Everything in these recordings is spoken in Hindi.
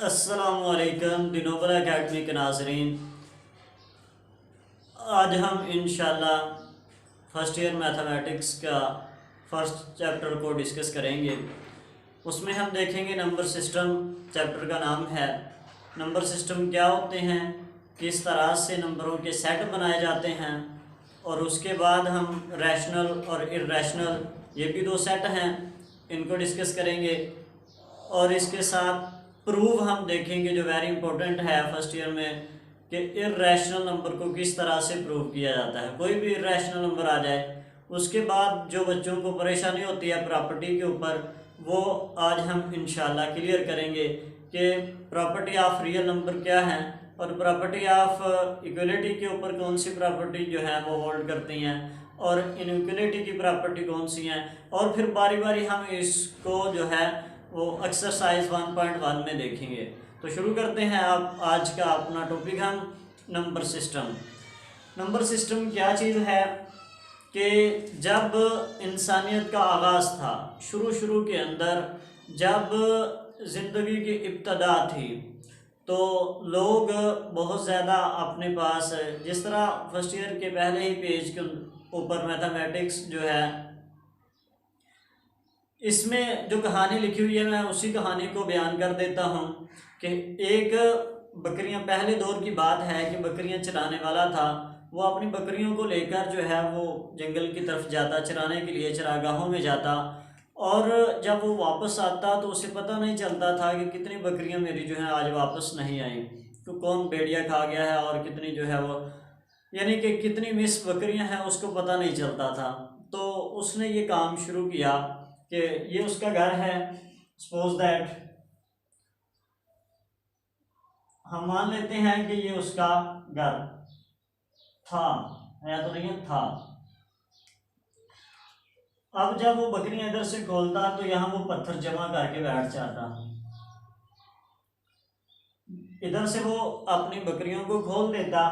अस्सलामुअलैकुम दिनोबल अकेडमी के नाज़रीन। आज हम इंशाल्लाह फ़र्स्ट ईयर मैथमेटिक्स का फ़र्स्ट चैप्टर को डिस्कस करेंगे। उसमें हम देखेंगे नंबर सिस्टम। चैप्टर का नाम है नंबर सिस्टम क्या होते हैं, किस तरह से नंबरों के सेट बनाए जाते हैं, और उसके बाद हम रैशनल और इर्रेशनल ये भी दो सेट हैं, इनको डिस्कस करेंगे। और इसके साथ प्रूव हम देखेंगे जो वेरी इंपॉर्टेंट है फर्स्ट ईयर में, कि इर्रेशनल नंबर को किस तरह से प्रूव किया जाता है। कोई भी इर्रेशनल नंबर आ जाए उसके बाद जो बच्चों को परेशानी होती है प्रॉपर्टी के ऊपर, वो आज हम इंशाल्लाह क्लियर करेंगे कि प्रॉपर्टी ऑफ रियल नंबर क्या है और प्रॉपर्टी ऑफ इक्वलिटी के ऊपर कौन सी प्रॉपर्टी जो है वो होल्ड करती हैं और इनइक्वलिटी की प्रॉपर्टी कौन सी हैं। और फिर बारी बारी हम इसको जो है वो एक्सरसाइज 1.1 में देखेंगे। तो शुरू करते हैं आप आज का अपना टॉपिक। हम नंबर सिस्टम। नंबर सिस्टम क्या चीज़ है कि जब इंसानियत का आगाज़ था, शुरू के अंदर जब ज़िंदगी की इब्तदा थी, तो लोग बहुत ज़्यादा अपने पास, जिस तरह फर्स्ट ईयर के पहले ही पेज के ऊपर मैथमेटिक्स जो है, इसमें जो कहानी लिखी हुई है मैं उसी कहानी को बयान कर देता हूँ कि एक बकरियां, पहले दौर की बात है कि बकरियां चराने वाला था। वो अपनी बकरियों को लेकर जो है वो जंगल की तरफ जाता, चराने के लिए चरागाहों में जाता, और जब वो वापस आता तो उसे पता नहीं चलता था कि कितनी बकरियां मेरी जो है आज वापस नहीं आई, तो कौन भेड़िया खा गया है और कितनी जो है वो, यानी कि कितनी मिस बकरियां हैं उसको पता नहीं चलता था। तो उसने ये काम शुरू किया कि ये उसका घर है, सपोज दैट हम मान लेते हैं कि ये उसका घर था, या तो नहीं था। अब जब वो बकरियां इधर से खोलता तो यहाँ वो पत्थर जमा करके बैठ जाता, इधर से वो अपनी बकरियों को खोल देता,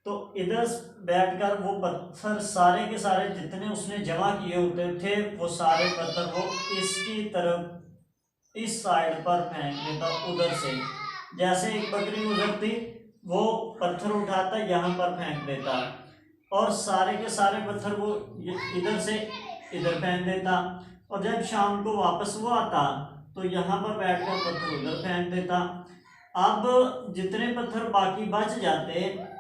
तो इधर बैठकर वो पत्थर सारे के सारे जितने उसने जमा किए होते थे वो सारे पत्थर वो इसकी तरफ इस साइड पर फेंक देता। उधर से जैसे एक बकरी गुजरती वो पत्थर उठाता यहाँ पर फेंक देता, और सारे के सारे पत्थर वो इधर से इधर फेंक देता। और जब शाम को वापस वो आता तो यहाँ पर बैठकर पत्थर उधर फेंक देता। अब जितने पत्थर बाकी बच जाते,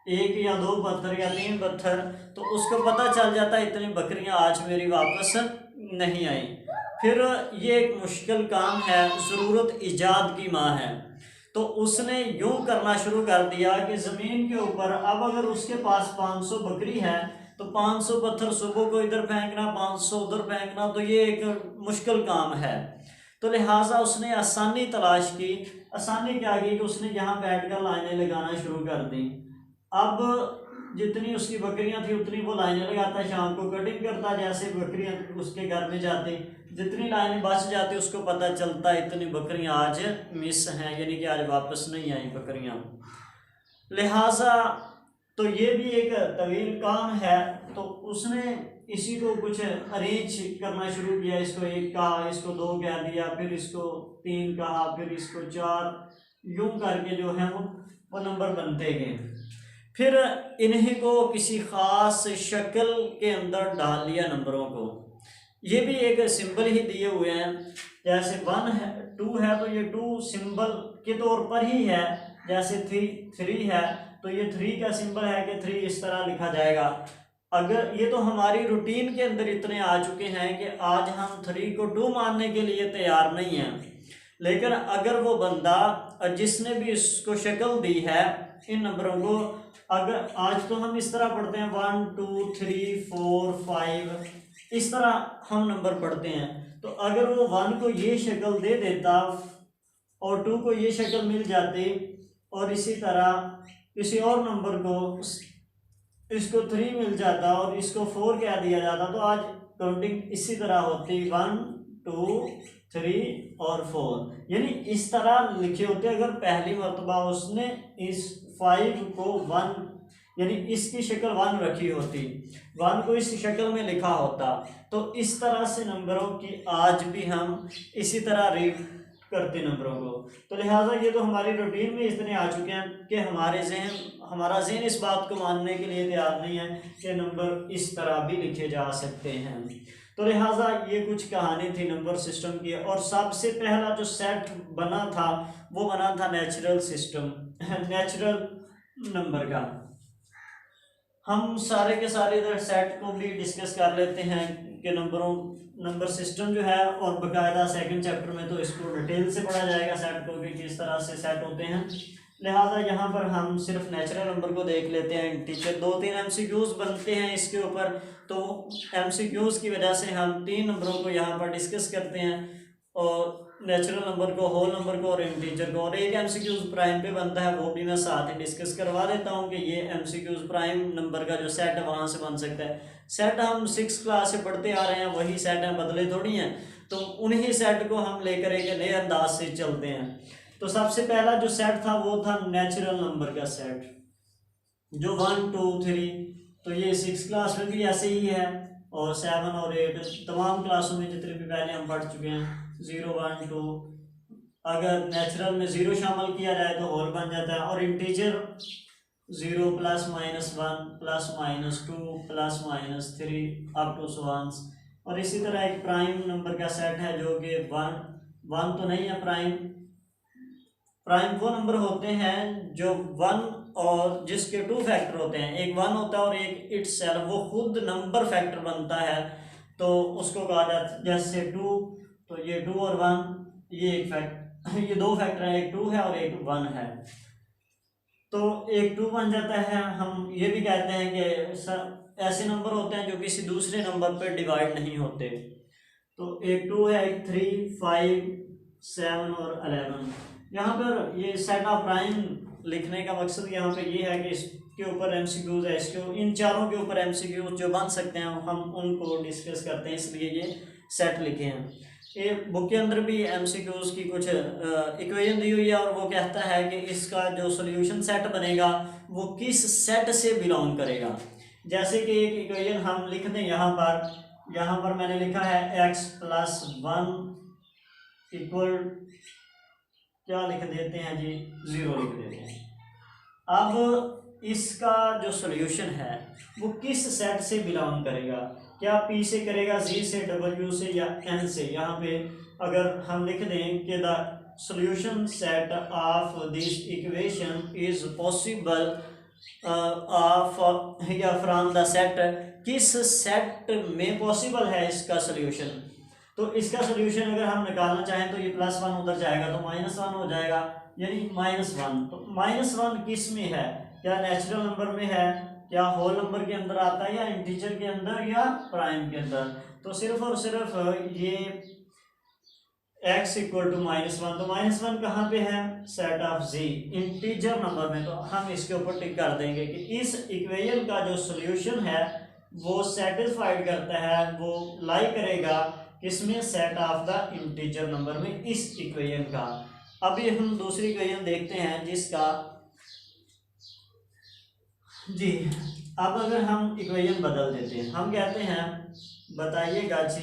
एक या दो पत्थर या तीन पत्थर, तो उसको पता चल जाता इतनी बकरियां आज मेरी वापस नहीं आई। फिर ये एक मुश्किल काम है, ज़रूरत ईजाद की माँ है, तो उसने यूं करना शुरू कर दिया कि ज़मीन के ऊपर अब अगर उसके पास 500 बकरी है तो 500 पत्थर सुबह को इधर फेंकना, 500 उधर फेंकना, तो ये एक मुश्किल काम है। तो लिहाजा उसने आसानी तलाश की। आसानी क्या की कि उसने यहाँ बैठकर लाइनें लगाना शुरू कर दी। अब जितनी उसकी बकरियां थी उतनी वो लाइनें लगाता, शाम को कटिंग करता, जैसे बकरियां उसके घर में जाती, जितनी लाइनें बच जाती उसको पता चलता इतनी बकरियां आज मिस हैं, यानी कि आज वापस नहीं आई बकरियां। लिहाजा तो ये भी एक तवील काम है। तो उसने इसी को कुछ अरेंज करना शुरू किया, इसको एक कहा, इसको दो कह दिया, फिर इसको तीन कहा, फिर इसको चार, यूं करके जो है वो नंबर बनते गए। फिर इन्हीं को किसी ख़ास शक्ल के अंदर डाल लिया नंबरों को। ये भी एक सिंबल ही दिए हुए हैं, जैसे 1 है, 2 है तो ये 2 सिंबल के तौर पर ही है। जैसे 3 है तो ये 3 का सिंबल है कि 3 इस तरह लिखा जाएगा। अगर ये तो हमारी रूटीन के अंदर इतने आ चुके हैं कि आज हम 3 को 2 मानने के लिए तैयार नहीं हैं। लेकिन अगर वो बंदा जिसने भी इसको शक्ल दी है इन नंबरों को, अगर आज तो हम इस तरह पढ़ते हैं 1 2 3 4 5, इस तरह हम नंबर पढ़ते हैं, तो अगर वो 1 को ये शक्ल दे देता और 2 को ये शक्ल मिल जाती, और इसी तरह किसी और नंबर को इसको 3 मिल जाता और इसको 4 कह दिया जाता, तो आज काउंटिंग इसी तरह होती 1 2 3 और 4, यानी इस तरह लिखे होते। अगर पहली मरतबा उसने इस 5 को 1 यानी इसकी शक्ल 1 रखी होती, 1 को इस शक्ल में लिखा होता, तो इस तरह से नंबरों की आज भी हम इसी तरह रीड करते नंबरों को। तो लिहाजा ये तो हमारी रूटीन में इतने आ चुके हैं कि हमारा जहन इस बात को मानने के लिए तैयार नहीं है कि नंबर इस तरह भी लिखे जा सकते हैं। तो लिहाजा ये कुछ कहानी थी नंबर सिस्टम की। और सबसे पहला जो सेट बना था वो बना था नेचुरल सिस्टम, नेचुरल नंबर का। हम सारे के सारे इधर सेट को भी डिस्कस कर लेते हैं कि नंबर सिस्टम जो है, और बकायदा सेकंड चैप्टर में तो इसको डिटेल से पढ़ा जाएगा सेट को भी किस तरह से सेट होते हैं। लिहाजा यहाँ पर हम सिर्फ नेचुरल नंबर को देख लेते हैं। टीचर 2-3 एमसीक्यूज बनते हैं इसके ऊपर, तो एमसीक्यूज की वजह से हम 3 नंबरों को यहाँ पर डिस्कस करते हैं, और नेचुरल नंबर को, होल नंबर को और इंटीजर को। और एक एमसीक्यूज प्राइम पे बनता है, वो भी मैं साथ ही डिस्कस करवा देता हूँ कि ये एमसीक्यूज प्राइम नंबर का जो सेट है वहाँ से बन सकता है। सेट हम 6 क्लास से पढ़ते आ रहे हैं, वही सेट हैं, बदले थोड़ी हैं। तो उन्हीं सेट को हम लेकर एक नए अंदाज से चलते हैं। तो सबसे पहला जो सेट था वो था नेचुरल नंबर का सेट, जो 1 2 3, तो ये 6 क्लास में भी ऐसे ही है, और 7 और 8 तमाम क्लासों में जितने भी पहले हम पढ़ चुके हैं। 0 1 2, अगर नेचुरल में 0 शामिल किया जाए तो होल बन जाता है, और integer 0 +- 1 +- 2 +- 3 up to so on. और इसी तरह एक प्राइम नंबर का सेट है जो कि 1 तो नहीं है। प्राइम वो नंबर होते हैं जो 1 और जिसके 2 फैक्टर होते हैं, एक 1 होता है और एक इटसेल्फ, वो खुद नंबर फैक्टर बनता है, तो उसको कहा जाता है। जैसे 2, तो ये 2 और 1 ये ये 2 फैक्टर है, एक 2 है और एक 1 है, तो एक 2 बन जाता है। हम ये भी कहते हैं कि ऐसे नंबर होते हैं जो किसी दूसरे नंबर पर डिवाइड नहीं होते। तो एक 2 है, एक 3 5 7 और 11। यहाँ पर ये सेट ऑफ प्राइम लिखने का मकसद यहाँ पे ये है कि इसके ऊपर एमसीक्यूज है, इसके इन चारों के ऊपर एमसीक्यूज जो बन सकते हैं हम उनको डिस्कस करते हैं, इसलिए ये सेट लिखे हैं। ये बुक के अंदर भी एमसीक्यूज की कुछ इक्वेशन दी हुई है, और वो कहता है कि इसका जो सोल्यूशन सेट बनेगा वो किस सेट से बिलोंग करेगा। जैसे कि एक इक्वेशन हम लिख दें यहाँ पर मैंने लिखा है x + 1 इक्वल, क्या लिख देते हैं जी, 0 लिख देते हैं। अब इसका जो सॉल्यूशन है वो किस सेट से बिलोंग करेगा, क्या P से करेगा, Z से, W से या N से। यहाँ पे अगर हम लिख दें कि the solution set of this equation is possible of या फ्रॉम द सेट, किस सेट में पॉसिबल है इसका सॉल्यूशन। तो इसका सॉल्यूशन अगर हम निकालना चाहें तो ये +1 उधर जाएगा तो -1 हो जाएगा, यानी -1। तो -1 किस में है, क्या नेचुरल नंबर में है, क्या होल नंबर के अंदर आता है, या इंटीजर के अंदर, या प्राइम के अंदर। तो सिर्फ और सिर्फ ये x = -1, तो -1 कहाँ पे है, set of Z integer number में। तो हम इसके ऊपर टिक कर देंगे कि इस इक्वेशन का जो सॉल्यूशन है वो सेटिस्फाइड करता है, वो लाई करेगा किसमें, set of the integer number में, इस इक्वेशन का। अभी हम दूसरी इक्वेशन देखते हैं जिसका जी, अब अगर हम इक्वेशन बदल देते हैं, हम कहते हैं बताइएगा जी,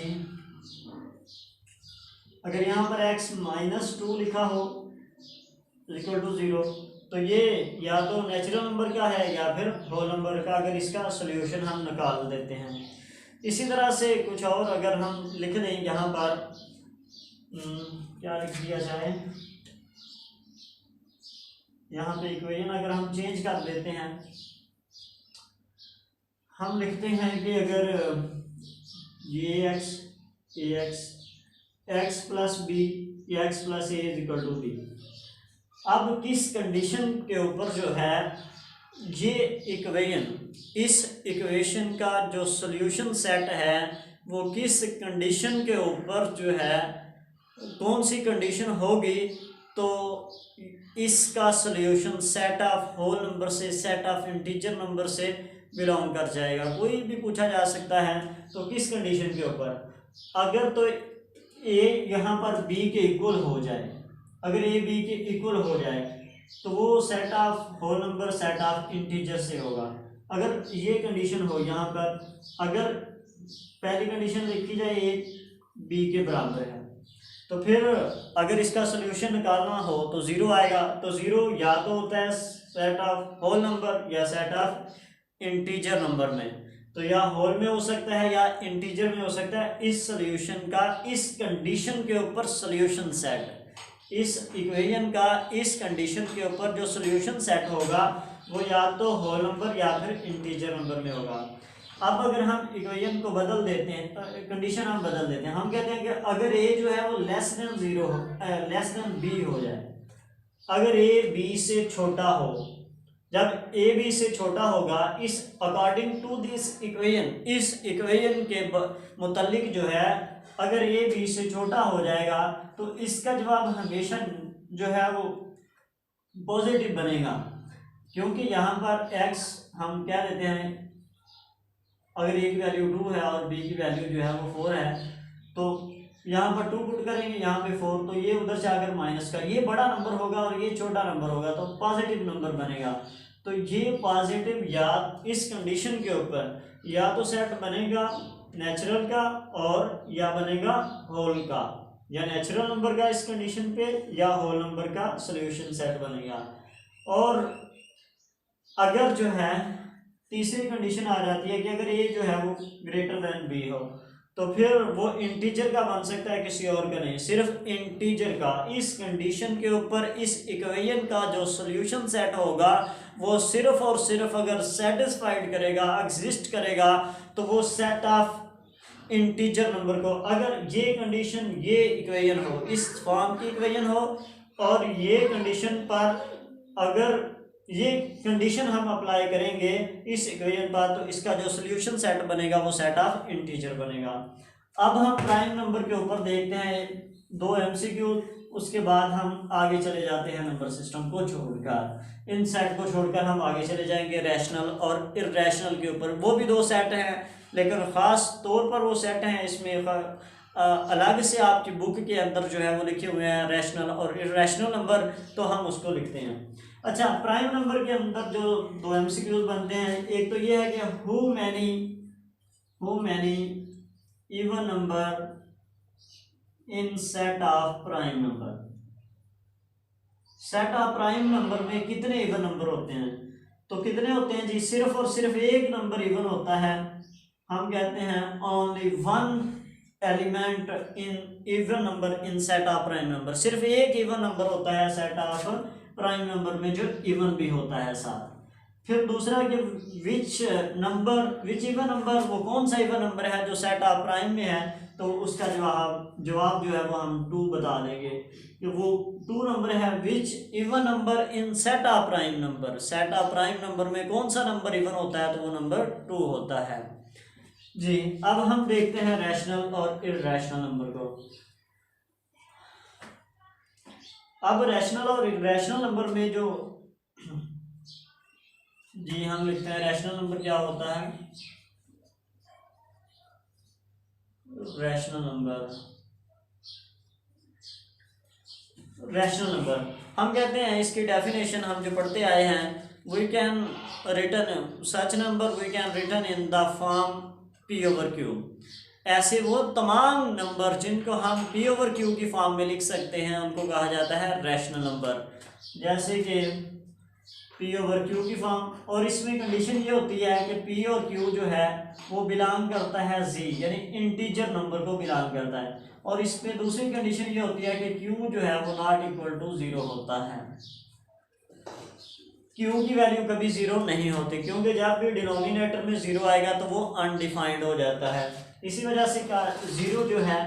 अगर यहाँ पर x -2 लिखा हो = 0, तो ये या तो नेचुरल नंबर का है या फिर होल नंबर का, अगर इसका सॉल्यूशन हम निकाल देते हैं। इसी तरह से कुछ और अगर हम लिख दें यहाँ पर, क्या लिख दिया जाए, यहाँ पे इक्वेशन अगर हम चेंज कर देते हैं, हम लिखते हैं कि अगर ये x + b या x + a = b। अब किस कंडीशन के ऊपर जो है ये इक्वेशन, इस इक्वेशन का जो सॉल्यूशन सेट है वो किस कंडीशन के ऊपर जो है, कौन सी कंडीशन होगी तो इसका solution set of whole number से, सेट ऑफ इंटीजर नंबर से बिलोंग कर जाएगा। कोई भी पूछा जा सकता है, तो किस कंडीशन के ऊपर, अगर तो a यहाँ पर b के इक्वल हो जाए, अगर a b के इक्वल हो जाए तो वो set of whole number, set of integer से होगा। अगर ये कंडीशन हो यहाँ पर, अगर पहली कंडीशन लिखी जाए a b के बराबर है, तो फिर अगर इसका सोल्यूशन निकालना हो तो ज़ीरो आएगा। तो ज़ीरो या तो होता है सेट ऑफ होल नंबर या सेट ऑफ इंटीजर नंबर में। तो या होल में हो सकता है या इंटीजर में हो सकता है। इस सोल्यूशन का इस कंडीशन के ऊपर सोल्यूशन सेट, इस इक्वेशन का इस कंडीशन के ऊपर जो सोल्यूशन सेट होगा वो या तो होल नंबर या फिर इंटीजर नंबर में होगा। अब अगर हम इक्वेशन को बदल देते हैं, कंडीशन हम बदल देते हैं, हम कहते हैं कि अगर ए जो है वो लेस देन ज़ीरो हो, लेस देन बी हो जाए, अगर ए बी से छोटा हो, जब ए बी से छोटा होगा, इस अकॉर्डिंग टू दिस इक्वेशन, इस इक्वेशन के मुतालिक जो है अगर ए बी से छोटा हो जाएगा तो इसका जवाब हमेशा जो है वो पॉजिटिव बनेगा, क्योंकि यहाँ पर x हम क्या लेते हैं, अगर ए की वैल्यू 2 है और बी की वैल्यू जो है वो 4 है, तो यहाँ पर 2 पुट करेंगे, यहाँ पे 4, तो ये उधर से आकर माइनस का, ये बड़ा नंबर होगा और ये छोटा नंबर होगा तो पॉजिटिव नंबर बनेगा। तो ये पॉजिटिव या इस कंडीशन के ऊपर या तो सेट बनेगा नेचुरल का और या बनेगा होल का, या नेचुरल नंबर का इस कंडीशन पे या होल नंबर का सोल्यूशन सेट बनेगा। और अगर जो है तीसरी कंडीशन आ जाती है कि अगर ए जो है वो ग्रेटर देन बी हो, तो फिर वो इंटीजर का बन सकता है, किसी और का नहीं, सिर्फ इंटीजर का। इस कंडीशन के ऊपर इस इक्वेशन का जो सॉल्यूशन सेट होगा वो सिर्फ और सिर्फ अगर सेटिस्फाइड करेगा, एग्जिस्ट करेगा, तो वो सेट ऑफ इंटीजर नंबर को, अगर ये कंडीशन, ये इक्वेशन हो, इस फॉर्म की इक्वेशन हो, और ये कंडीशन पर अगर ये कंडीशन हम अप्लाई करेंगे इस इक्वेशन पर, तो इसका जो सोल्यूशन सेट बनेगा वो सेट ऑफ इंटीजर बनेगा। अब हम प्राइम नंबर के ऊपर देखते हैं 2 MCQ, उसके बाद हम आगे चले जाते हैं नंबर सिस्टम को छोड़कर, इन सेट को छोड़कर हम आगे चले जाएंगे रैशनल और इर्रेशनल के ऊपर। वो भी 2 सेट हैं, लेकिन ख़ास तौर पर वो सेट हैं, इसमें अलग से आपकी बुक के अंदर जो है वो लिखे हुए हैं रैशनल और इर्रेशनल नंबर, तो हम उसको लिखते हैं। अच्छा, प्राइम नंबर के अंदर जो 2 MCQs बनते हैं, एक तो ये है कि who many even number in set of prime number, set of prime number में कितने इवन नंबर होते हैं, तो कितने होते हैं जी, सिर्फ और सिर्फ एक नंबर इवन होता है, हम कहते हैं only one element in even number in set of prime number, सिर्फ एक इवन नंबर होता है सेट ऑफ प्राइम नंबर में जो इवन भी होता है साथ। फिर दूसरा कि विच इवन नंबर, वो कौन सा इवन नंबर है जो सेट ऑफ प्राइम में है, तो उसका जवाब जो है वो हम 2 बता देंगे कि वो 2 नंबर है। Which even number in set of prime number, set of prime number में कौन सा नंबर इवन होता है, तो वो नंबर 2 होता है जी। अब हम देखते हैं रैशनल और इर्रेशनल नंबर को। अब रैशनल और इर्रेशनल नंबर में जो जी हम लिखते हैं रैशनल नंबर क्या होता है, रैशनल नंबर हम कहते हैं, इसकी डेफिनेशन हम जो पढ़ते आए हैं, we can written such number we can written in the form P/Q, ऐसे वो तमाम नंबर जिनको हम P/Q की फॉर्म में लिख सकते हैं उनको कहा जाता है रैशनल नंबर, जैसे कि P/Q की फॉर्म। और इसमें कंडीशन ये होती है कि P और Q जो है वो बिलोंग करता है Z, यानी इंटीजर नंबर को बिलोंग करता है, और इसमें दूसरी कंडीशन ये होती है कि Q जो है वो नॉट इक्वल टू 0 होता है, Q की वैल्यू कभी 0 नहीं होती, क्योंकि जब भी डिनोमिनेटर में 0 आएगा तो वो अनडिफाइंड हो जाता है। इसी वजह से 0 जो है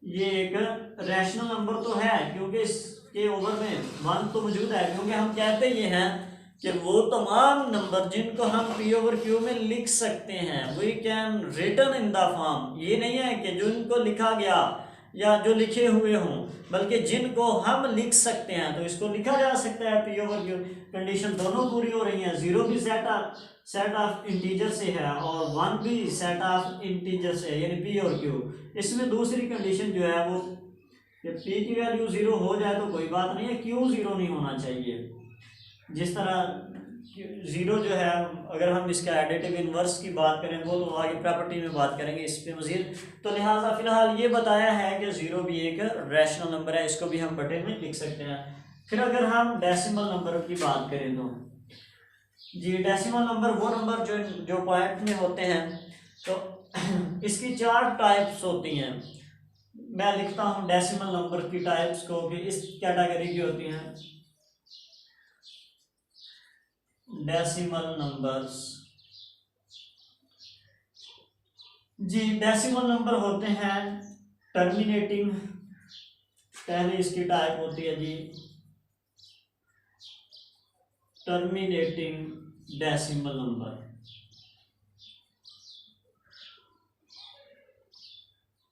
ये एक रैशनल नंबर तो है, क्योंकि इसके ओवर में 1 तो मौजूद है, क्योंकि हम कहते ये हैं कि वो तमाम नंबर जिनको हम P/Q में लिख सकते हैं, we can written in the form, ये नहीं है कि जिनको लिखा गया या जो लिखे हुए हों, बल्कि जिनको हम लिख सकते हैं तो इसको लिखा जा सकता है P/Q। कंडीशन दोनों पूरी हो रही हैं, 0 भी सेट ऑफ इंटीजर से है और 1 भी सेट ऑफ इंटीजर से, यानी P और Q। इसमें दूसरी कंडीशन जो है वो कि P की वैल्यू 0 हो जाए तो कोई बात नहीं है, Q 0 नहीं होना चाहिए। जिस तरह ज़ीरो जो है, अगर हम इसका एडिटिव इन्वर्स की बात करें वो तो आगे प्रॉपर्टी में बात करेंगे इस पे मज़ीद। तो लिहाजा फ़िलहाल ये बताया है कि ज़ीरो भी एक रैशनल नंबर है, इसको भी हम बटे में लिख सकते हैं। फिर अगर हम डेसिमल नंबर की बात करें तो जी डेसिमल नंबर वो नंबर जो पॉइंट में होते हैं, तो इसकी 4 टाइप्स होती हैं। मैं लिखता हूँ डेसिमल नंबर की टाइप्स को कि इस कैटेगरी की होती हैं डेसिमल नंबर्स। जी डेसिमल नंबर होते हैं टर्मिनेटिंग, पहले इसकी टाइप होती है जी टर्मिनेटिंग डेसिमल नंबर।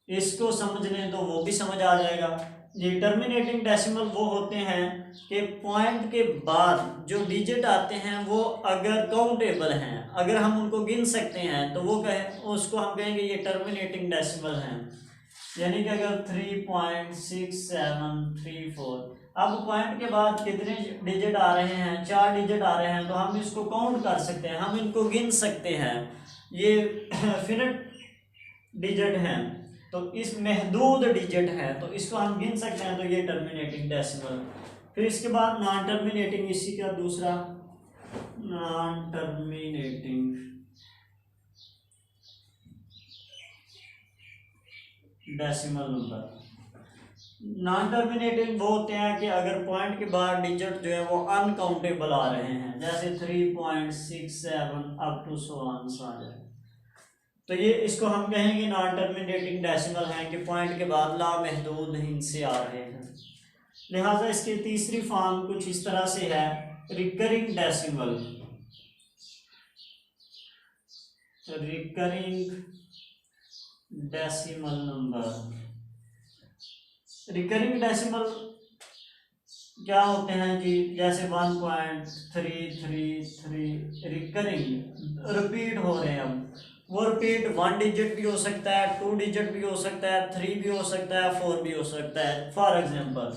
इसको समझ लें तो वो भी समझ आ जाएगा। ये टर्मिनेटिंग डेसिमल वो होते हैं कि पॉइंट के बाद जो डिजिट आते हैं वो अगर काउंटेबल हैं, अगर हम उनको गिन सकते हैं तो वो उसको हम कहेंगे ये टर्मिनेटिंग डेसिमल हैं। यानी कि अगर 3.6734, अब पॉइंट के बाद कितने डिजिट आ रहे हैं, 4 डिजिट आ रहे हैं, तो हम इसको काउंट कर सकते हैं, हम इनको गिन सकते हैं। ये फिनिट डिजिट हैं, तो इस महदूद डिजिट है तो इसको हम गिन सकते हैं, तो ये टर्मिनेटिंग डेसिमल। फिर इसके बाद नॉन टर्मिनेटिंग, इसी का दूसरा non terminating decimal number. Non terminating वो होते हैं कि अगर पॉइंट के बाद डिजिट जो है वो अनकाउंटेबल आ रहे हैं, जैसे 3.67 अप टू सो ऑन आ जाए, तो ये इसको हम कहेंगे नॉन टर्मिनेटिंग डेसिमल हैं कि पॉइंट के बाद लामहदूद हिस्से आ रहे हैं। लिहाजा इसकी तीसरी फॉर्म कुछ इस तरह से है recurring decimal. Recurring decimal number. Recurring decimal क्या होते हैं जी, जैसे 1.333 रिकरिंग रिपीट हो रहे हैं। अब वो रिपीट 1 डिजिट भी हो सकता है, 2 डिजिट भी हो सकता है, 3 भी हो सकता है, 4 भी हो सकता है। फॉर एग्जांपल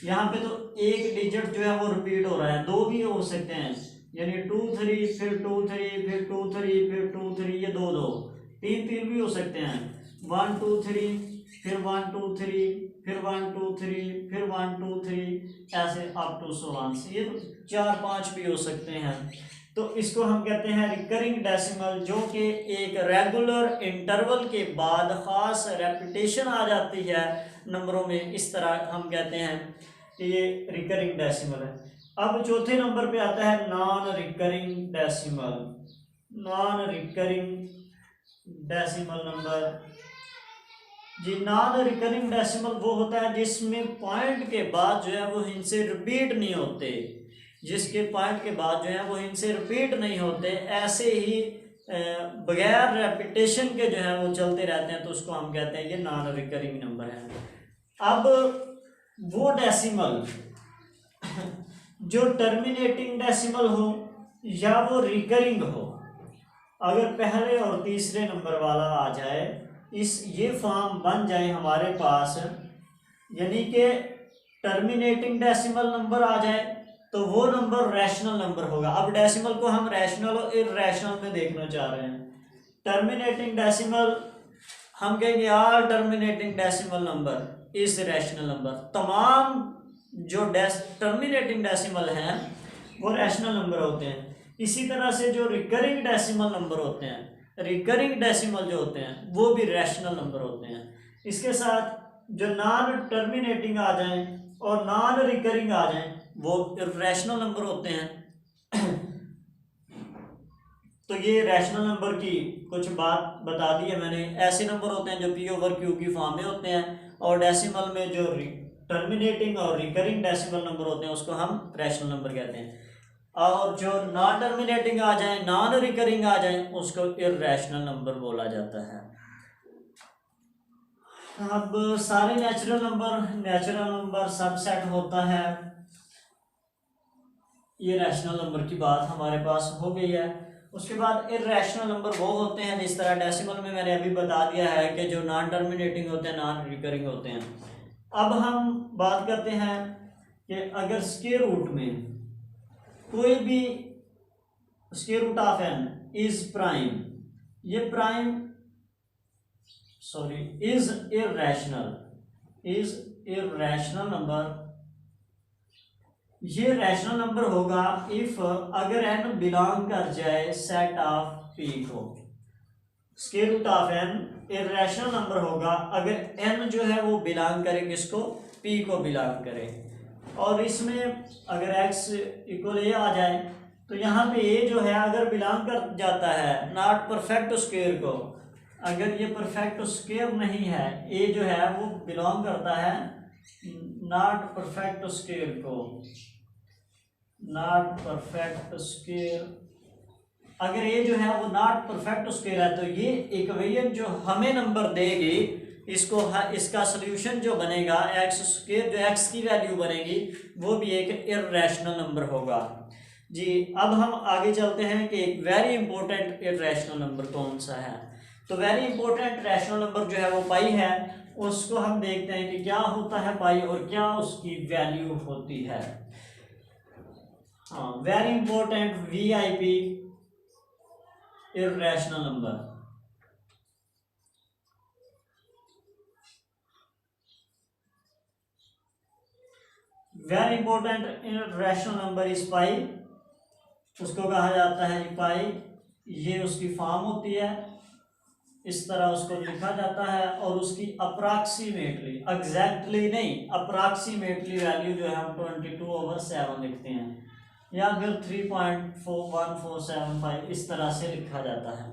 यहाँ पे तो एक डिजिट जो है वो रिपीट हो रहा है, 2 भी हो सकते हैं, यानी 2 3 फिर 2 3 फिर 2 3 फिर 2 3, ये 2 2, 3 3 भी हो सकते हैं, 1 2 3 फिर 1 2 3 फिर 1 2 3 फिर 1 2 3 ऐसे अप टू सो ऑन, ये 4 5 भी हो सकते हैं। तो इसको हम कहते हैं रिकरिंग डेसिमल, जो कि एक रेगुलर इंटरवल के बाद खास रेपिटेशन आ जाती है नंबरों में, इस तरह हम कहते हैं कि ये रिकरिंग डेसिमल है। अब चौथे नंबर पे आता है non recurring decimal. Non recurring decimal number जी, नॉन रिकरिंग डेसिमल वो होता है जिसमें पॉइंट के बाद जो है वो इनसे रिपीट नहीं होते, जिसके पॉइंट के बाद जो है वो इनसे रिपीट नहीं होते, ऐसे ही बगैर रेपिटेशन के जो है वो चलते रहते हैं, तो उसको हम कहते हैं ये नॉन रिकरिंग नंबर है। अब वो डेसिमल जो टर्मिनेटिंग डेसिमल हो या वो रिकरिंग हो, अगर पहले और तीसरे नंबर वाला आ जाए, ये फॉर्म बन जाए हमारे पास, यानी कि टर्मिनेटिंग डेसिमल नंबर आ जाए, तो वो नंबर रैशनल नंबर होगा। अब डेसिमल को हम रैशनल और इररैशनल में देखना चाह रहे हैं। टर्मिनेटिंग डेसिमल हम कहेंगे all terminating decimal number is rational number. तमाम जो टर्मिनेटिंग डेसिमल हैं वो रैशनल नंबर होते हैं। इसी तरह से जो रिकरिंग डेसिमल नंबर होते हैं, रिकरिंग डेसिमल जो होते हैं वो भी रैशनल नंबर होते हैं। इसके साथ जो नॉन टर्मिनेटिंग आ जाएं और नॉन रिकरिंग आ जाएं वो रैशनल नंबर होते हैं। तो ये रैशनल नंबर की कुछ बात बता दी है मैंने। ऐसे नंबर होते हैं जो पी ओवर क्यू की फॉर्म में होते हैं, और डेसिमल में जो टर्मिनेटिंग और रिकरिंग डेसिमल नंबर होते हैं उसको हम रैशनल नंबर कहते हैं, और जो नॉन टर्मिनेटिंग आ जाए, नॉन रिकरिंग आ जाए, उसको इररैशनल नंबर बोला जाता है। अब सारे नेचुरल नंबर सबसेट होता है, ये रैशनल नंबर की बात हमारे पास हो गई है। उसके बाद इररैशनल नंबर वो होते हैं जिस तरह डेसिमल में मैंने अभी बता दिया है कि जो नॉन टर्मिनेटिंग होते हैं, नॉन रिकरिंग होते हैं। अब हम बात करते हैं कि अगर स्क्वायर रूट में कोई भी square root of n is prime, ये prime sorry is irrational number, ये रैशनल नंबर होगा इफ अगर n बिलोंग कर जाए सेट ऑफ p को। Square root of n irrational number होगा अगर n जो है वो बिलोंग करे किसको, p को बिलोंग करे। और इसमें अगर x इक्वल a आ जाए तो यहाँ पे a जो है अगर बिलोंग कर जाता है नॉट परफेक्ट स्क्वायर को, अगर ये परफेक्ट स्क्वायर नहीं है, a जो है वो बिलोंग करता है नॉट परफेक्ट स्क्वायर को, नॉट परफेक्ट स्क्वायर, अगर ये जो है वो नॉट परफेक्ट स्क्वायर है तो ये इक्वेशन जो हमें नंबर देगी इसको इसका सोल्यूशन जो बनेगा एक्स स्क्वायर, जो एक्स की वैल्यू बनेगी वो भी एक इररेशनल नंबर होगा जी। अब हम आगे चलते हैं कि एक वेरी इंपॉर्टेंट इररेशनल नंबर कौन सा है। तो वेरी इंपॉर्टेंट रैशनल नंबर जो है वो पाई है, उसको हम देखते हैं कि क्या होता है पाई और क्या उसकी वैल्यू होती है। हाँ, very important VIP irrational number, very important irrational number is pi, उसको कहा जाता है पाई, ये उसकी फॉर्म होती है, इस तरह उसको लिखा जाता है और उसकी अप्रॉक्सीमेटली, एग्जैक्टली नहीं, अप्रॉक्सीमेटली वैल्यू जो है हम 22/7 लिखते हैं या फिर 3.1475 इस तरह से लिखा जाता है।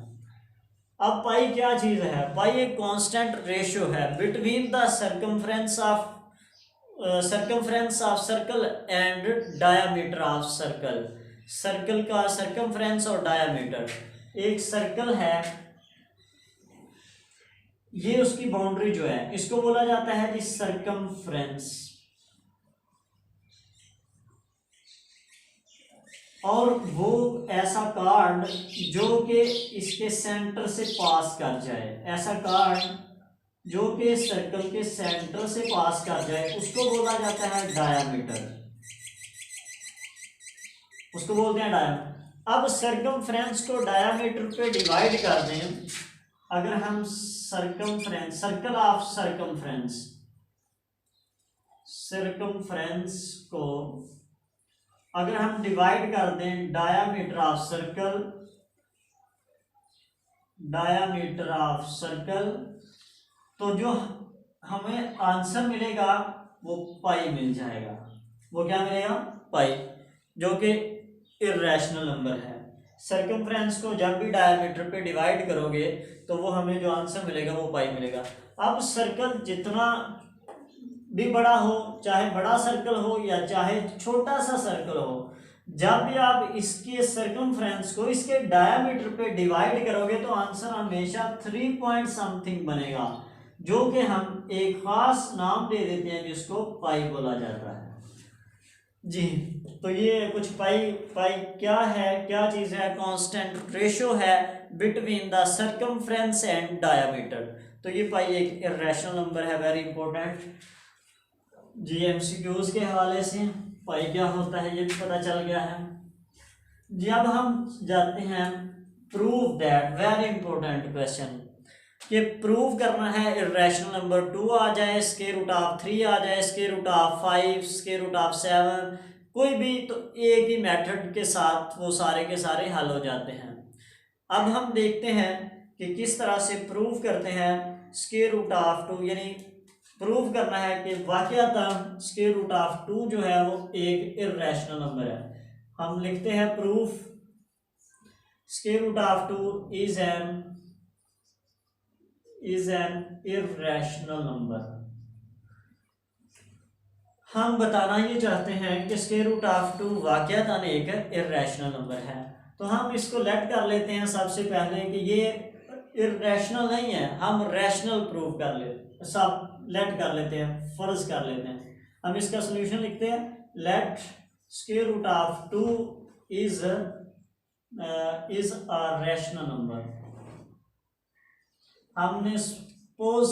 अब पाई क्या चीज है, पाई एक कांस्टेंट रेशियो है between the circumference of circle and diameter of circle. Circle का सर्कमफ्रेंस और डायामीटर, एक सर्कल है ये उसकी बाउंड्री जो है इसको बोला जाता है जी सर्कमफ्रेंस, और वो ऐसा कार्ड जो कि इसके सेंटर से पास कर जाए, ऐसा कार्ड जो कि सर्कल के सेंटर से पास कर जाए उसको बोला जाता है डायामीटर, उसको बोलते हैं डायामीटर। अब सर्कमफ्रेंस को डायामीटर पे डिवाइड कर दें, अगर हम सर्कमफ्रेंस, सर्कल ऑफ सर्कमफ्रेंस को अगर हम डिवाइड कर दें डायामीटर ऑफ सर्कल तो जो हमें आंसर मिलेगा वो पाई मिल जाएगा। वो क्या मिलेगा, पाई, जो कि इररेशनल नंबर है। सर्कमफ्रेंस को जब भी डायमीटर पे डिवाइड करोगे तो वो हमें जो आंसर मिलेगा वो पाई मिलेगा। अब सर्कल जितना भी बड़ा हो, चाहे बड़ा सर्कल हो या चाहे छोटा सा सर्कल हो, जब भी आप इसके सर्कमफ्रेंस को इसके डायमीटर पे डिवाइड करोगे तो आंसर हमेशा 3 पॉइंट समथिंग बनेगा, जो कि हम एक खास नाम दे देते हैं जिसको पाई बोला जाता है जी। तो ये कुछ पाई क्या है, क्या चीज है, कांस्टेंट रेशियो है between the circumference and diameter. तो ये पाई एक इररेशनल नंबर है, वेरी इंपॉर्टेंट जी। MCQs के हवाले से पाई क्या होता है ये भी पता चल गया है जी। अब हम जाते हैं prove that, very important question, कि प्रूव करना है इररेशनल नंबर 2 आ जाए, स्क्वायर रूट ऑफ 3 आ जाए, square root of 5, square root of 7, कोई भी, तो एक ही मेथड के साथ वो सारे के सारे हल हो जाते हैं। अब हम देखते हैं कि किस तरह से प्रूव करते हैं स्क्वायर रूट ऑफ 2, यानी प्रूव करना है कि वाकईतन स्क्वायर रूट ऑफ 2 जो है वो एक इररेशनल नंबर है। हम लिखते हैं proof square root of 2 is an irrational number. हम बताना ये चाहते हैं कि स्क्वायर रूट ऑफ 2 वाकईतन एक इररेशनल नंबर है। तो हम इसको लेट कर लेते हैं सबसे पहले कि ये इररेशनल नहीं है, हम रैशनल प्रूव कर लेते, सब लेट कर लेते हैं, फर्ज कर लेते हैं। हम इसका सोल्यूशन लिखते हैं, let square root of 2 is a rational number. हमने सपोज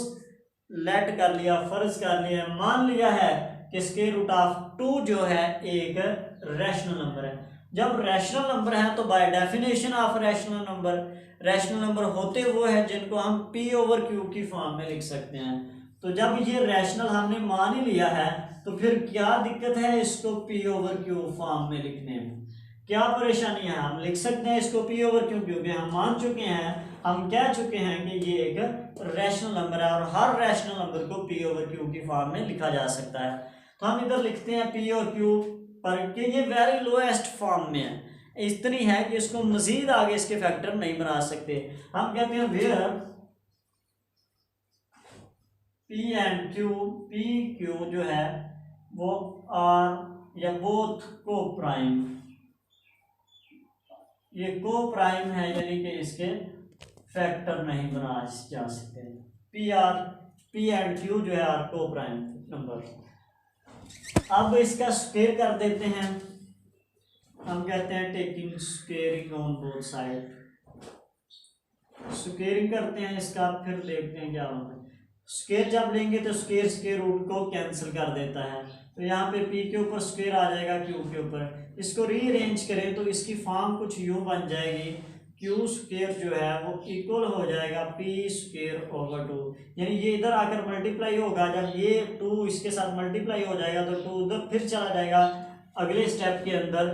लेट कर लिया, फर्ज कर लिया, मान लिया है कि स्क्वायर रूट ऑफ 2 जो है एक रैशनल नंबर है। जब रैशनल नंबर है तो by definition of rational number होते वो है जिनको हम पी ओवर क्यू की फॉर्म में लिख सकते हैं। तो जब ये रैशनल हमने मान ही लिया है तो फिर क्या दिक्कत है इसको पी ओवर क्यू फॉर्म में लिखने में, क्या परेशानी है? हम लिख सकते हैं इसको पी ओवर क्यू, क्योंकि हम मान चुके हैं, हम कह चुके हैं कि ये एक रैशनल नंबर है और हर रैशनल नंबर को पी ओवर क्यू की फॉर्म में लिखा जा सकता है। तो हम इधर लिखते हैं पी और क्यू पर कि ये वेरी लोएस्ट फॉर्म में है, इतनी है कि इसको मजीद आगे इसके फैक्टर नहीं बना सकते। हम कहते हैं where p and q, p q जो है वो आर या बोथ को प्राइम, ये को प्राइम है यानी कि इसके फैक्टर नहीं बना जा सकते। पी एंड क्यू जो है आर को प्राइम नंबर। अब इसका स्क्वायर कर देते हैं, हम कहते हैं taking squaring on both side, squaring करते हैं इसका, फिर देखते हैं क्या होता है। स्क्वायर जब लेंगे तो स्क्वायर रूट को कैंसिल कर देता है, तो यहाँ पे पी के ऊपर स्क्वायर आ जाएगा क्यू के ऊपर। इसको रीअरेंज करें तो इसकी फॉर्म कुछ यूं बन जाएगी, क्यू स्क्वायर जो है वो इक्वल हो जाएगा पी स्क्वायर ओवर 2, यानी ये इधर आकर मल्टीप्लाई होगा, जब ये 2 इसके साथ मल्टीप्लाई हो जाएगा तो 2 उधर फिर चला जाएगा अगले स्टेप के अंदर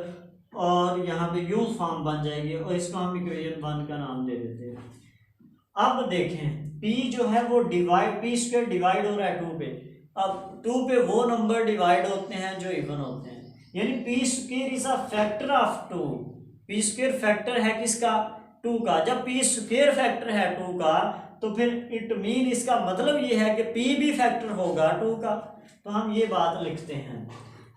और यहाँ पे यूं फॉर्म बन जाएगी और इसको हम इक्वेशन 1 का नाम दे देते हैं। अब देखें p जो है वो डिवाइड, पी स्क्वायर डिवाइड हो रहा है 2 पे, अब 2 पे वो नंबर डिवाइड होते हैं जो इवन होते हैं, यानी P square is a factor of 2, P square factor है किसका? 2 का। जब पी स्क्वायर फैक्टर है 2 का तो फिर इट मीन इसका मतलब ये है कि p भी फैक्टर होगा 2 का। तो हम ये बात लिखते हैं,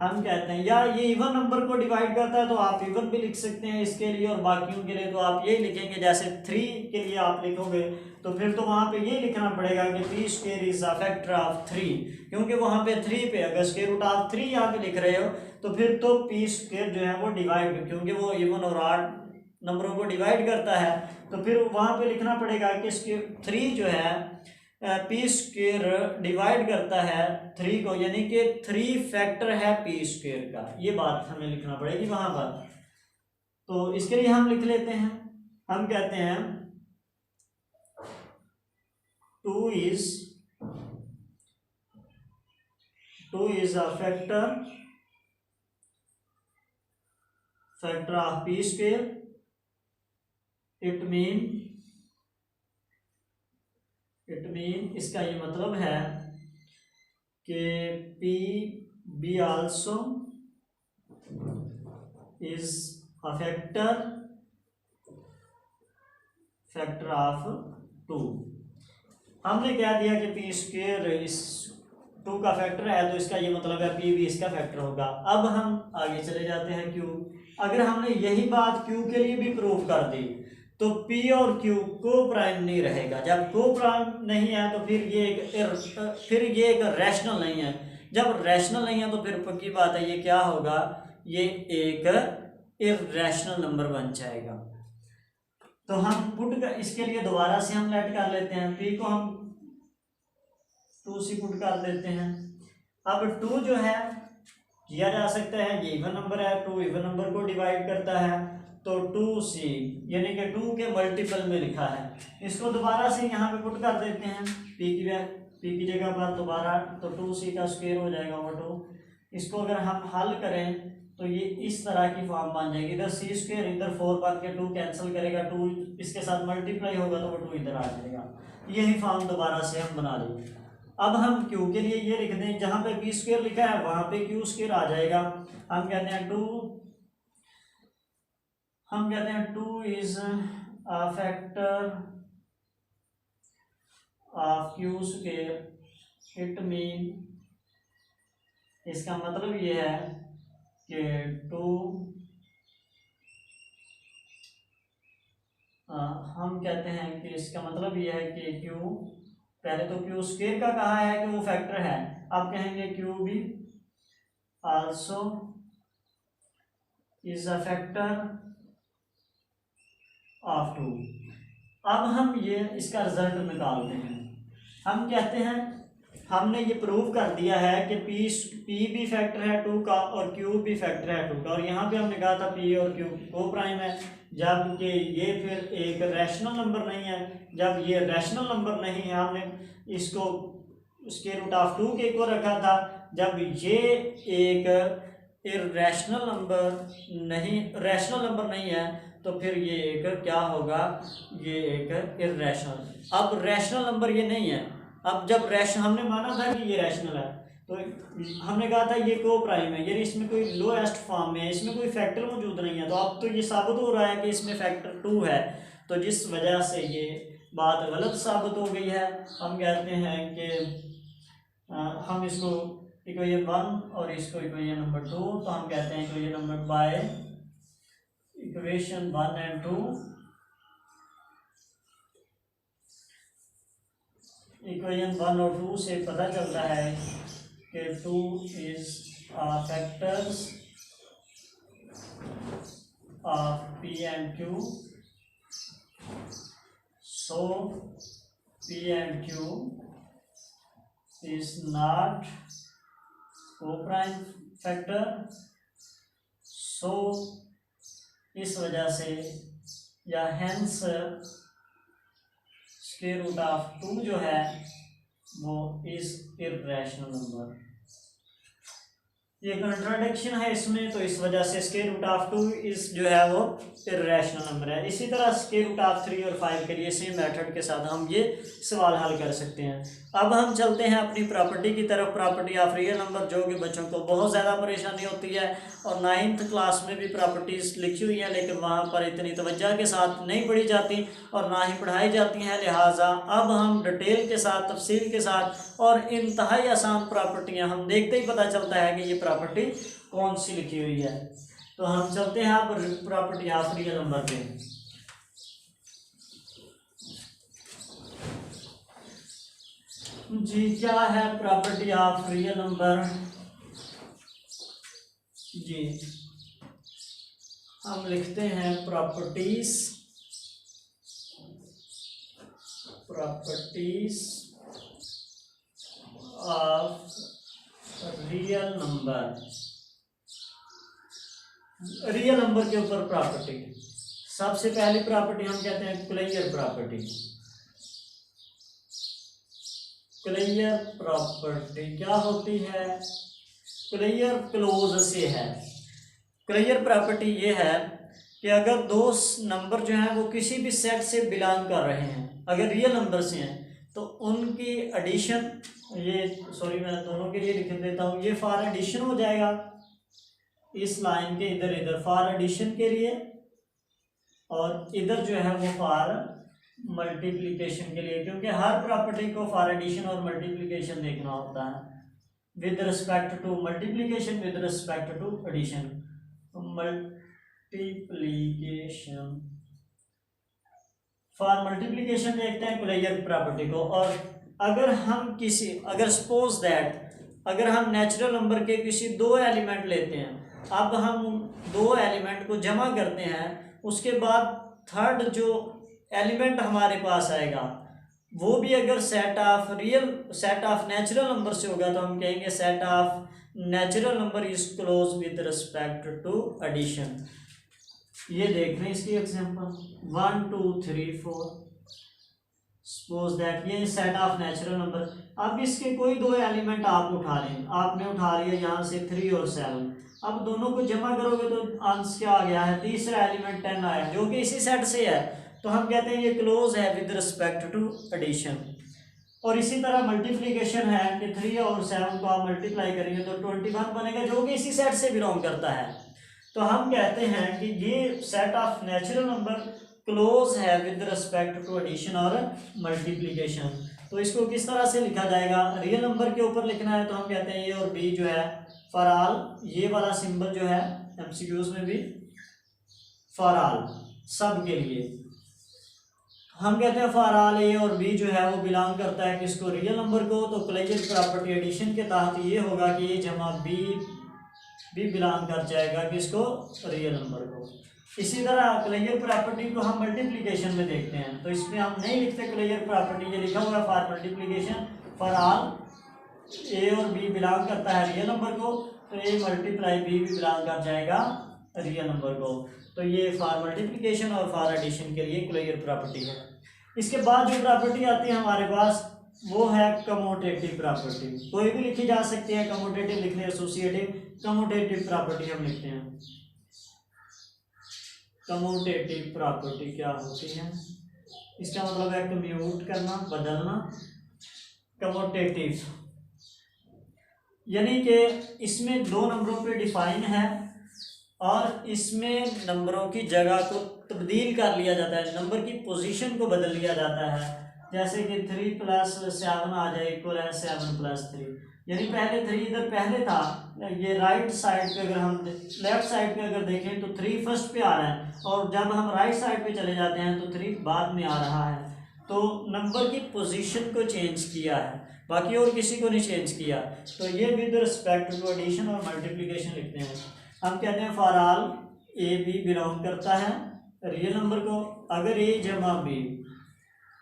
हम कहते हैं या ये इवन नंबर को डिवाइड करता है तो आप इवन भी लिख सकते हैं इसके लिए, और बाकियों के लिए तो आप ये लिखेंगे, जैसे 3 के लिए आप लिखोगे तो फिर तो वहां पे ये लिखना पड़ेगा कि P square is a factor of 3, क्योंकि वहां पे 3 पे अगर स्क्वायर रूट ऑफ 3 यहाँ पे लिख रहे हो तो फिर तो पी स्क्वायर जो है वो डिवाइड, क्योंकि वो इवन और ऑड नंबरों को डिवाइड करता है, तो फिर वहां पे लिखना पड़ेगा कि 3 जो है पी स्क्वायर डिवाइड करता है 3 को, यानी कि 3 फैक्टर है पी स्क्वायर का, ये बात हमें लिखना पड़ेगी वहां पर। तो इसके लिए हम लिख लेते हैं, हम कहते हैं 2 is a factor of p square, it mean इसका ये मतलब है कि p b also is a factor of 2। हमने क्या दिया कि पी स्क्वायर इस 2 का फैक्टर है, तो इसका ये मतलब है पी भी इसका फैक्टर होगा। अब हम आगे चले जाते हैं क्यू। अगर हमने यही बात क्यू के लिए भी प्रूफ कर दी तो पी और क्यू को प्राइम नहीं रहेगा। जब को प्राइम नहीं है तो फिर ये एक रैशनल नहीं है। जब रैशनल नहीं है तो फिर पक्की बात है ये क्या होगा, ये एक इररेशनल नंबर बन जाएगा। तो हम पुट इसके लिए दोबारा से हम लेट कर लेते हैं, पी को हम 2 से पुट कर देते हैं। अब 2 जो है किया जा सकता है, ये इवन नंबर है, 2 इवन नंबर को डिवाइड करता है, तो 2c यानी कि 2 के मल्टीपल में लिखा है। इसको दोबारा से यहाँ पे पुट कर देते हैं p की जगह पर दोबारा, तो 2c का स्क्वायर हो जाएगा ओवर 2। इसको अगर हम हल करें तो ये इस तरह की फॉर्म बन जाएगी, इधर c स्क्वायर इधर 4 बन के 2 कैंसिल करेगा, 2 इसके साथ मल्टीप्लाई होगा तो वो 2 इधर आ जाएगा। यही फॉर्म दोबारा से हम बना लेंगे। अब हम q के लिए ये लिख दें, जहाँ पे p स्क्वायर लिखा है वहां पे q स्क्वायर आ जाएगा। हम कहते हैं 2 is a factor of q square. It mean इसका मतलब ये है कि 2 हम कहते हैं कि इसका मतलब ये है कि q, पहले तो q स्क्वायर का कहा है कि वो फैक्टर है, अब कहेंगे q भी also is a factor of 2। अब हम ये इसका रिजल्ट निकालते हैं। हम कहते हैं हमने ये प्रूव कर दिया है कि पी भी फैक्टर है 2 का और क्यू भी फैक्टर है 2 का, और यहाँ पे हमने कहा था पी और क्यू को प्राइम है, जबकि ये फिर एक रैशनल नंबर नहीं है। जब ये रैशनल नंबर नहीं है, हमने इसको स्क्वायर रूट ऑफ 2 के इक्वल रखा था। जब ये एक इर्रेशनल नंबर नहीं है तो फिर ये एक क्या होगा, ये एक इर्रेशनल। अब रैशनल नंबर ये नहीं है। अब जब रैशनल हमने माना था कि ये रैशनल है, तो हमने कहा था ये को प्राइम है, यानी इसमें कोई लोएस्ट फॉर्म में है, इसमें कोई फैक्टर मौजूद नहीं है। तो अब तो ये साबित हो रहा है कि इसमें फैक्टर 2 है, तो जिस वजह से ये बात गलत साबित हो गई है। हम कहते हैं कि हम इसको इक्वेशन 1 और इसको इक्वेशन नंबर 2, तो हम कहते हैं equation number by equation 1 and 2, equation 1 और 2 से पता चलता है कि 2 is factors of P and Q, so P and Q is not co-prime factor, so इस वजह से या hence स्क्वायर रूट ऑफ 2 जो है वो इज इर्रेशनल नंबर। ये कंट्राडिक्शन है इसमें, तो इस वजह से स्क्वायर रूट ऑफ 2 इस जो है वो इर्रेशनल नंबर है। इसी तरह स्क्वायर रूट ऑफ 3 और 5 के लिए सेम मेथड के साथ हम ये सवाल हल कर सकते हैं। अब हम चलते हैं अपनी प्रॉपर्टी की तरफ, प्रॉपर्टी ऑफ रियल नंबर, जो कि बच्चों को बहुत ज़्यादा परेशानी होती है और 9th क्लास में भी प्रॉपर्टीज़ लिखी हुई हैं, लेकिन वहाँ पर इतनी तवज्जो के साथ नहीं पढ़ी जाती और ना ही पढ़ाई जाती हैं। लिहाजा अब हम डिटेल के साथ, तफसील के साथ और इंतहाई आसान प्रॉपर्टियाँ हम देखते ही पता चलता है कि ये प्रॉपर्टी कौन सी लिखी हुई है। तो हम चलते हैं अब प्रॉपर्टी ऑफ रियल नंबर पे। जी क्या है प्रॉपर्टी ऑफ रियल नंबर? जी हम लिखते हैं properties of real number. Real number के ऊपर प्रॉपर्टी, सबसे पहली प्रॉपर्टी हम कहते हैं क्लेयर प्रॉपर्टी। क्लेयर प्रॉपर्टी क्या होती है? क्लेयर क्लोज से है। क्लेयर प्रॉपर्टी ये है कि अगर दो नंबर जो हैं वो किसी भी सेट से बिलोंग कर रहे हैं, अगर रियल नंबर से हैं, तो उनकी एडिशन, ये सॉरी मैं दोनों के लिए लिख देता हूँ, ये फॉर एडिशन हो जाएगा इस लाइन के इधर इधर फॉर एडिशन के लिए, और इधर जो है वो फॉर मल्टीप्लिकेशन के लिए, क्योंकि हर प्रॉपर्टी को फॉर एडिशन और मल्टीप्लिकेशन देखना होता है, with respect to multiplication, with respect to addition. Multiplication, for multiplication देखते हैं क्लेयर प्रॉपर्टी को। और अगर हम अगर सपोज दैट अगर हम नेचुरल नंबर के किसी दो एलिमेंट लेते हैं, अब हम दो एलिमेंट को जमा करते हैं, उसके बाद थर्ड जो एलिमेंट हमारे पास आएगा वो भी अगर सेट ऑफ नेचुरल नंबर से होगा, तो हम कहेंगे set of natural number is close with respect to addition. ये देख रहे हैं इसकी एग्जांपल 1 2 3 4। सपोज दैट ये सेट ऑफ नेचुरल नंबर। अब इसके कोई दो एलिमेंट आप उठा लें, आपने उठा लिया यहाँ से 3 और 7। अब दोनों को जमा करोगे तो आंसर क्या आ गया है? तीसरा एलिमेंट 10 आया, जो कि इसी सेट से है, तो हम कहते हैं ये क्लोज है विद रिस्पेक्ट टू एडिशन। और इसी तरह मल्टीप्लिकेशन है कि 3 और 7 को आप मल्टीप्लाई करेंगे तो 21 बनेगा, जो कि इसी सेट से बिलोंग करता है। तो हम कहते हैं कि ये set of natural number close है विद रिस्पेक्ट टू एडिशन और मल्टीप्लिकेशन। तो इसको किस तरह से लिखा जाएगा? रियल नंबर के ऊपर लिखना है तो हम कहते हैं ए और बी जो है फॉर ऑल, ये वाला सिंबल जो है एमसीक्यूज में भी फॉर ऑल, सब के लिए हम कहते हैं फॉर ऑल ए और बी जो है वो बिलोंग करता है किसको? रियल नंबर को। तो क्लेयर प्रॉपर्टी एडिशन के तहत ये होगा कि ये जमा बी भी बिलोंग कर जाएगा किसको? रियल नंबर को। इसी तरह क्लेयर प्रॉपर्टी को हम मल्टीप्लिकेशन में देखते हैं, तो इसमें हम नहीं लिखते क्लेयर प्रॉपर्टी, ये लिखा हुआ है फॉर मल्टीप्लिकेशन फॉर ऑल ए और बी बिलोंग करता है रियल नंबर को, तो ए मल्टीप्लाई बी भी बिलोंग कर जाएगा रियल नंबर को। तो ये फॉर मल्टीप्लिकेशन और फॉर एडिशन के लिए क्लोजर प्रॉपर्टी है। इसके बाद जो प्रॉपर्टी आती है हमारे पास वो है कमोटेटिव प्रॉपर्टी। कोई भी लिखी जा सकती है, कमोटेटिव लिखने, एसोसिएटिव। कमोटेटिव प्रॉपर्टी हम लिखते हैं। कमोटेटिव प्रॉपर्टी क्या होती है? इसका मतलब है कम्यूट करना, बदलना। कमोटेटिव यानी कि इसमें दो नंबरों पे डिफाइन है और इसमें नंबरों की जगह को तब्दील कर लिया जाता है, नंबर की पोजीशन को बदल लिया जाता है। जैसे कि 3 + 7 आ जाए इक्वल है 7 + 3, यानी पहले 3 इधर पहले था, ये राइट साइड पे, अगर हम लेफ्ट साइड पे अगर देखें तो 3 फर्स्ट पे आ रहा है, और जब हम राइट साइड पे चले जाते हैं तो 3 बाद में आ रहा है। तो नंबर की पोजीशन को चेंज किया है, बाकी और किसी को नहीं चेंज किया। तो ये विद रिस्पेक्ट टू एडिशन और मल्टीप्लिकेशन लिखते हैं। हम कहते हैं for all A B belong करता है रियल नंबर को। अगर ए जमा बी,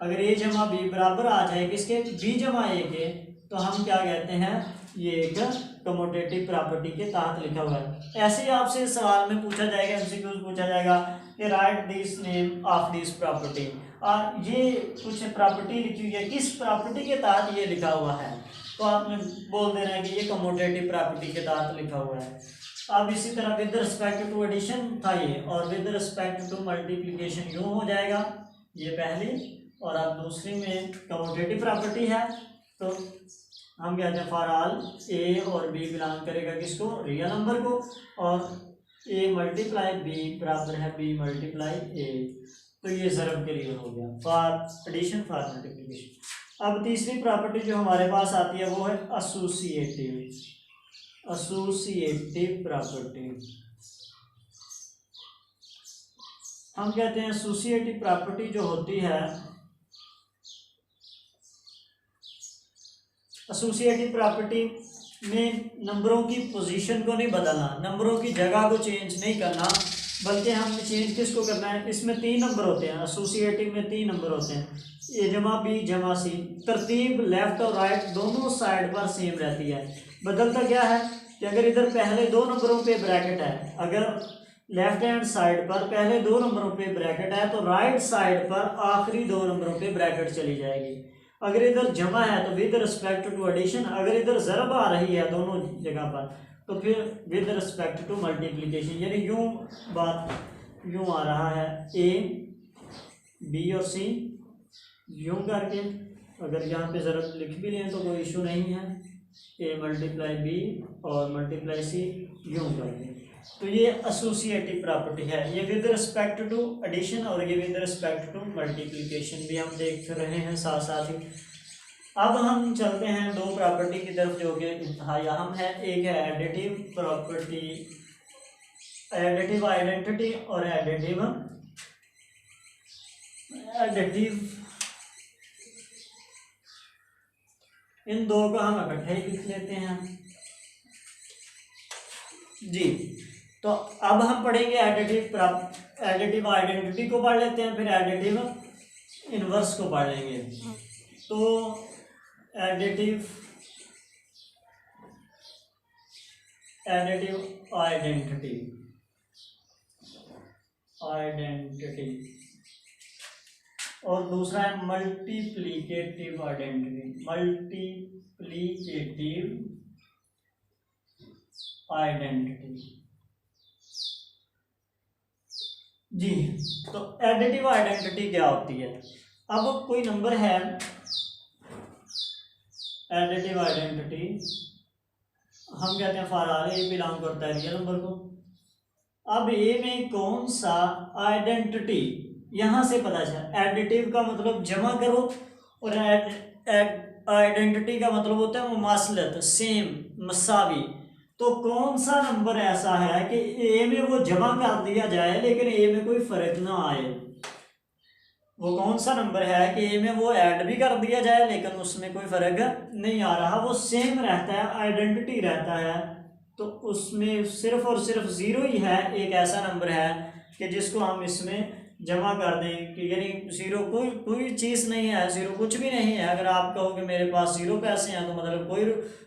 अगर ए जमा बी बराबर आ जाए किसके, बी जमा ए के, तो हम क्या कहते हैं, ये एक कमोटेटिव प्रॉपर्टी के तहत लिखा हुआ है। ऐसे ही आपसे सवाल में पूछा जाएगा, एमसीक्यूज पूछा जाएगा कि right this name of this property, और ये कुछ प्रॉपर्टी लिखी हुई है, किस प्रॉपर्टी के तहत ये लिखा हुआ है, तो आपने बोल देना है कि ये कमोटेटिव प्रॉपर्टी के तहत लिखा हुआ है। अब इसी तरह विद रिस्पेक्ट टू एडिशन था ये, और विद रिस्पेक्ट टू मल्टीप्लिकेशन यूँ हो जाएगा, ये पहली, और अब दूसरी में कमोटेटिव प्रॉपर्टी है। तो हम कहते हैं फॉर ऑल ए और बी बिलोंग करेगा किसको, रियल नंबर को, और ए मल्टीप्लाई बी बराबर है बी मल्टीप्लाई ए। तो ये ज़रब के लिए हो गया फॉर एडिशन, फॉर मल्टीप्लिकेशन। अब तीसरी प्रॉपर्टी जो हमारे पास आती है वो है एसोसिएटिव, एसोसिएटिव प्रॉपर्टी। हम कहते हैं एसोसिएटिव प्रॉपर्टी जो होती है, एसोसिएटिव प्रॉपर्टी में नंबरों की पोजीशन को नहीं बदलना, नंबरों की जगह को चेंज नहीं करना, बल्कि हमने चेंज किसको करना है। इसमें 3 नंबर होते हैं, एसोसिएटिव में 3 नंबर होते हैं, ए जमा बी जमा सी। तरतीब लेफ्ट और राइट दोनों साइड पर सेम रहती है। बदलता क्या है कि अगर इधर पहले 2 नंबरों पे ब्रैकेट है, अगर लेफ्ट हैंड साइड पर पहले 2 नंबरों पे ब्रैकेट है, तो राइट साइड पर आखिरी 2 नंबरों पे ब्रैकेट चली जाएगी। अगर इधर जमा है तो विद रिस्पेक्ट टू एडिशन, अगर इधर ज़रब आ रही है दोनों जगह पर, तो फिर विद रिस्पेक्ट टू मल्टीप्लिकेशन, यानी यूं बात यूं आ रहा है, ए बी और सी यूं करके, अगर यहाँ पे ज़रब लिख भी लें तो कोई इशू नहीं है, ए मल्टीप्लाई बी और मल्टीप्लाई सी यूं करके। तो ये एसोसिएटिव प्रॉपर्टी है, ये विद रिस्पेक्ट टू एडिशन और ये विद रिस्पेक्ट टू मल्टीप्लिकेशन भी हम देख रहे हैं साथ साथ ही। अब हम चलते हैं 2 प्रॉपर्टी की तरफ जो कि इंतहाई अहम है। एक है एडिटिव प्रॉपर्टी, एडिटिव आइडेंटिटी, और एडिटिव इन 2 को हम इकट्ठे ही लिख लेते हैं जी। तो अब हम पढ़ेंगे एडिटिव आइडेंटिटी को पढ़ लेते हैं, फिर एडिटिव इनवर्स को पढ़ लेंगे। तो एडिटिव आइडेंटिटी और दूसरा है मल्टीप्लिकेटिव आइडेंटिटी, जी। तो एडिटिव आइडेंटिटी क्या होती है? अब कोई नंबर है, एडिटिव आइडेंटिटी हम कहते हैं फॉर ऑल ए बिलोंग करता है रियल नंबर को। अब ए में कौन सा आइडेंटिटी, यहां से पता चला, एडिटिव का मतलब जमा करो और आइडेंटिटी का मतलब होता है मुमासलत, सेम, मसावी। तो कौन सा नंबर ऐसा है कि ए में वो जमा कर दिया जाए लेकिन ए में कोई फर्क ना आए? वो कौन सा नंबर है कि ए में वो ऐड भी कर दिया जाए लेकिन उसमें कोई फर्क नहीं आ रहा, वो सेम रहता है, आइडेंटिटी रहता है। तो उसमें सिर्फ और सिर्फ 0 ही है, एक ऐसा नंबर है कि जिसको हम इसमें जमा कर दें कि यानी जीरो कोई चीज़ नहीं है, जीरो कुछ भी नहीं है। अगर आप कहो कि मेरे पास जीरो पैसे हैं तो मतलब कोई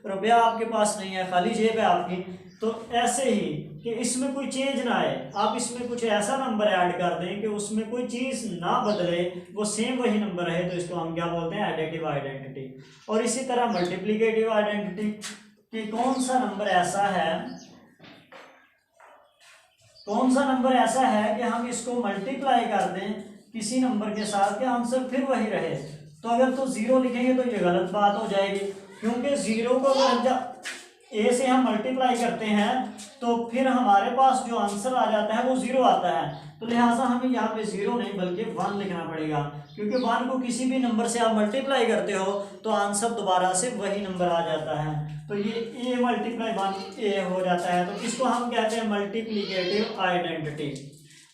रुपया आपके पास नहीं है, खाली जेब है आपकी। तो ऐसे ही कि इसमें कोई चेंज ना आए, आप इसमें कुछ ऐसा नंबर ऐड कर दें कि उसमें कोई चीज़ ना बदले, वो सेम वही नंबर है, तो इसको हम क्या बोलते हैं, एडिटिव आइडेंटिटी। और इसी तरह मल्टीप्लिकेटिव आइडेंटिटी कि कौन सा नंबर ऐसा है कि हम इसको मल्टीप्लाई कर दें किसी नंबर के साथ कि आंसर फिर वही रहे। तो अगर तो जीरो लिखेंगे तो ये गलत बात हो जाएगी, क्योंकि जीरो को अगर जब ए से हम मल्टीप्लाई करते हैं तो फिर हमारे पास जो आंसर आ जाता है वो जीरो आता है। तो लिहाजा हमें यहाँ पे जीरो नहीं बल्कि वन लिखना पड़ेगा, क्योंकि वन को किसी भी नंबर से आप मल्टीप्लाई करते हो तो आंसर दोबारा से वही नंबर आ जाता है। तो ये ए मल्टीप्लाई वन ए हो जाता है। तो इसको हम कहते हैं मल्टीप्लिकेटिव आइडेंटिटी,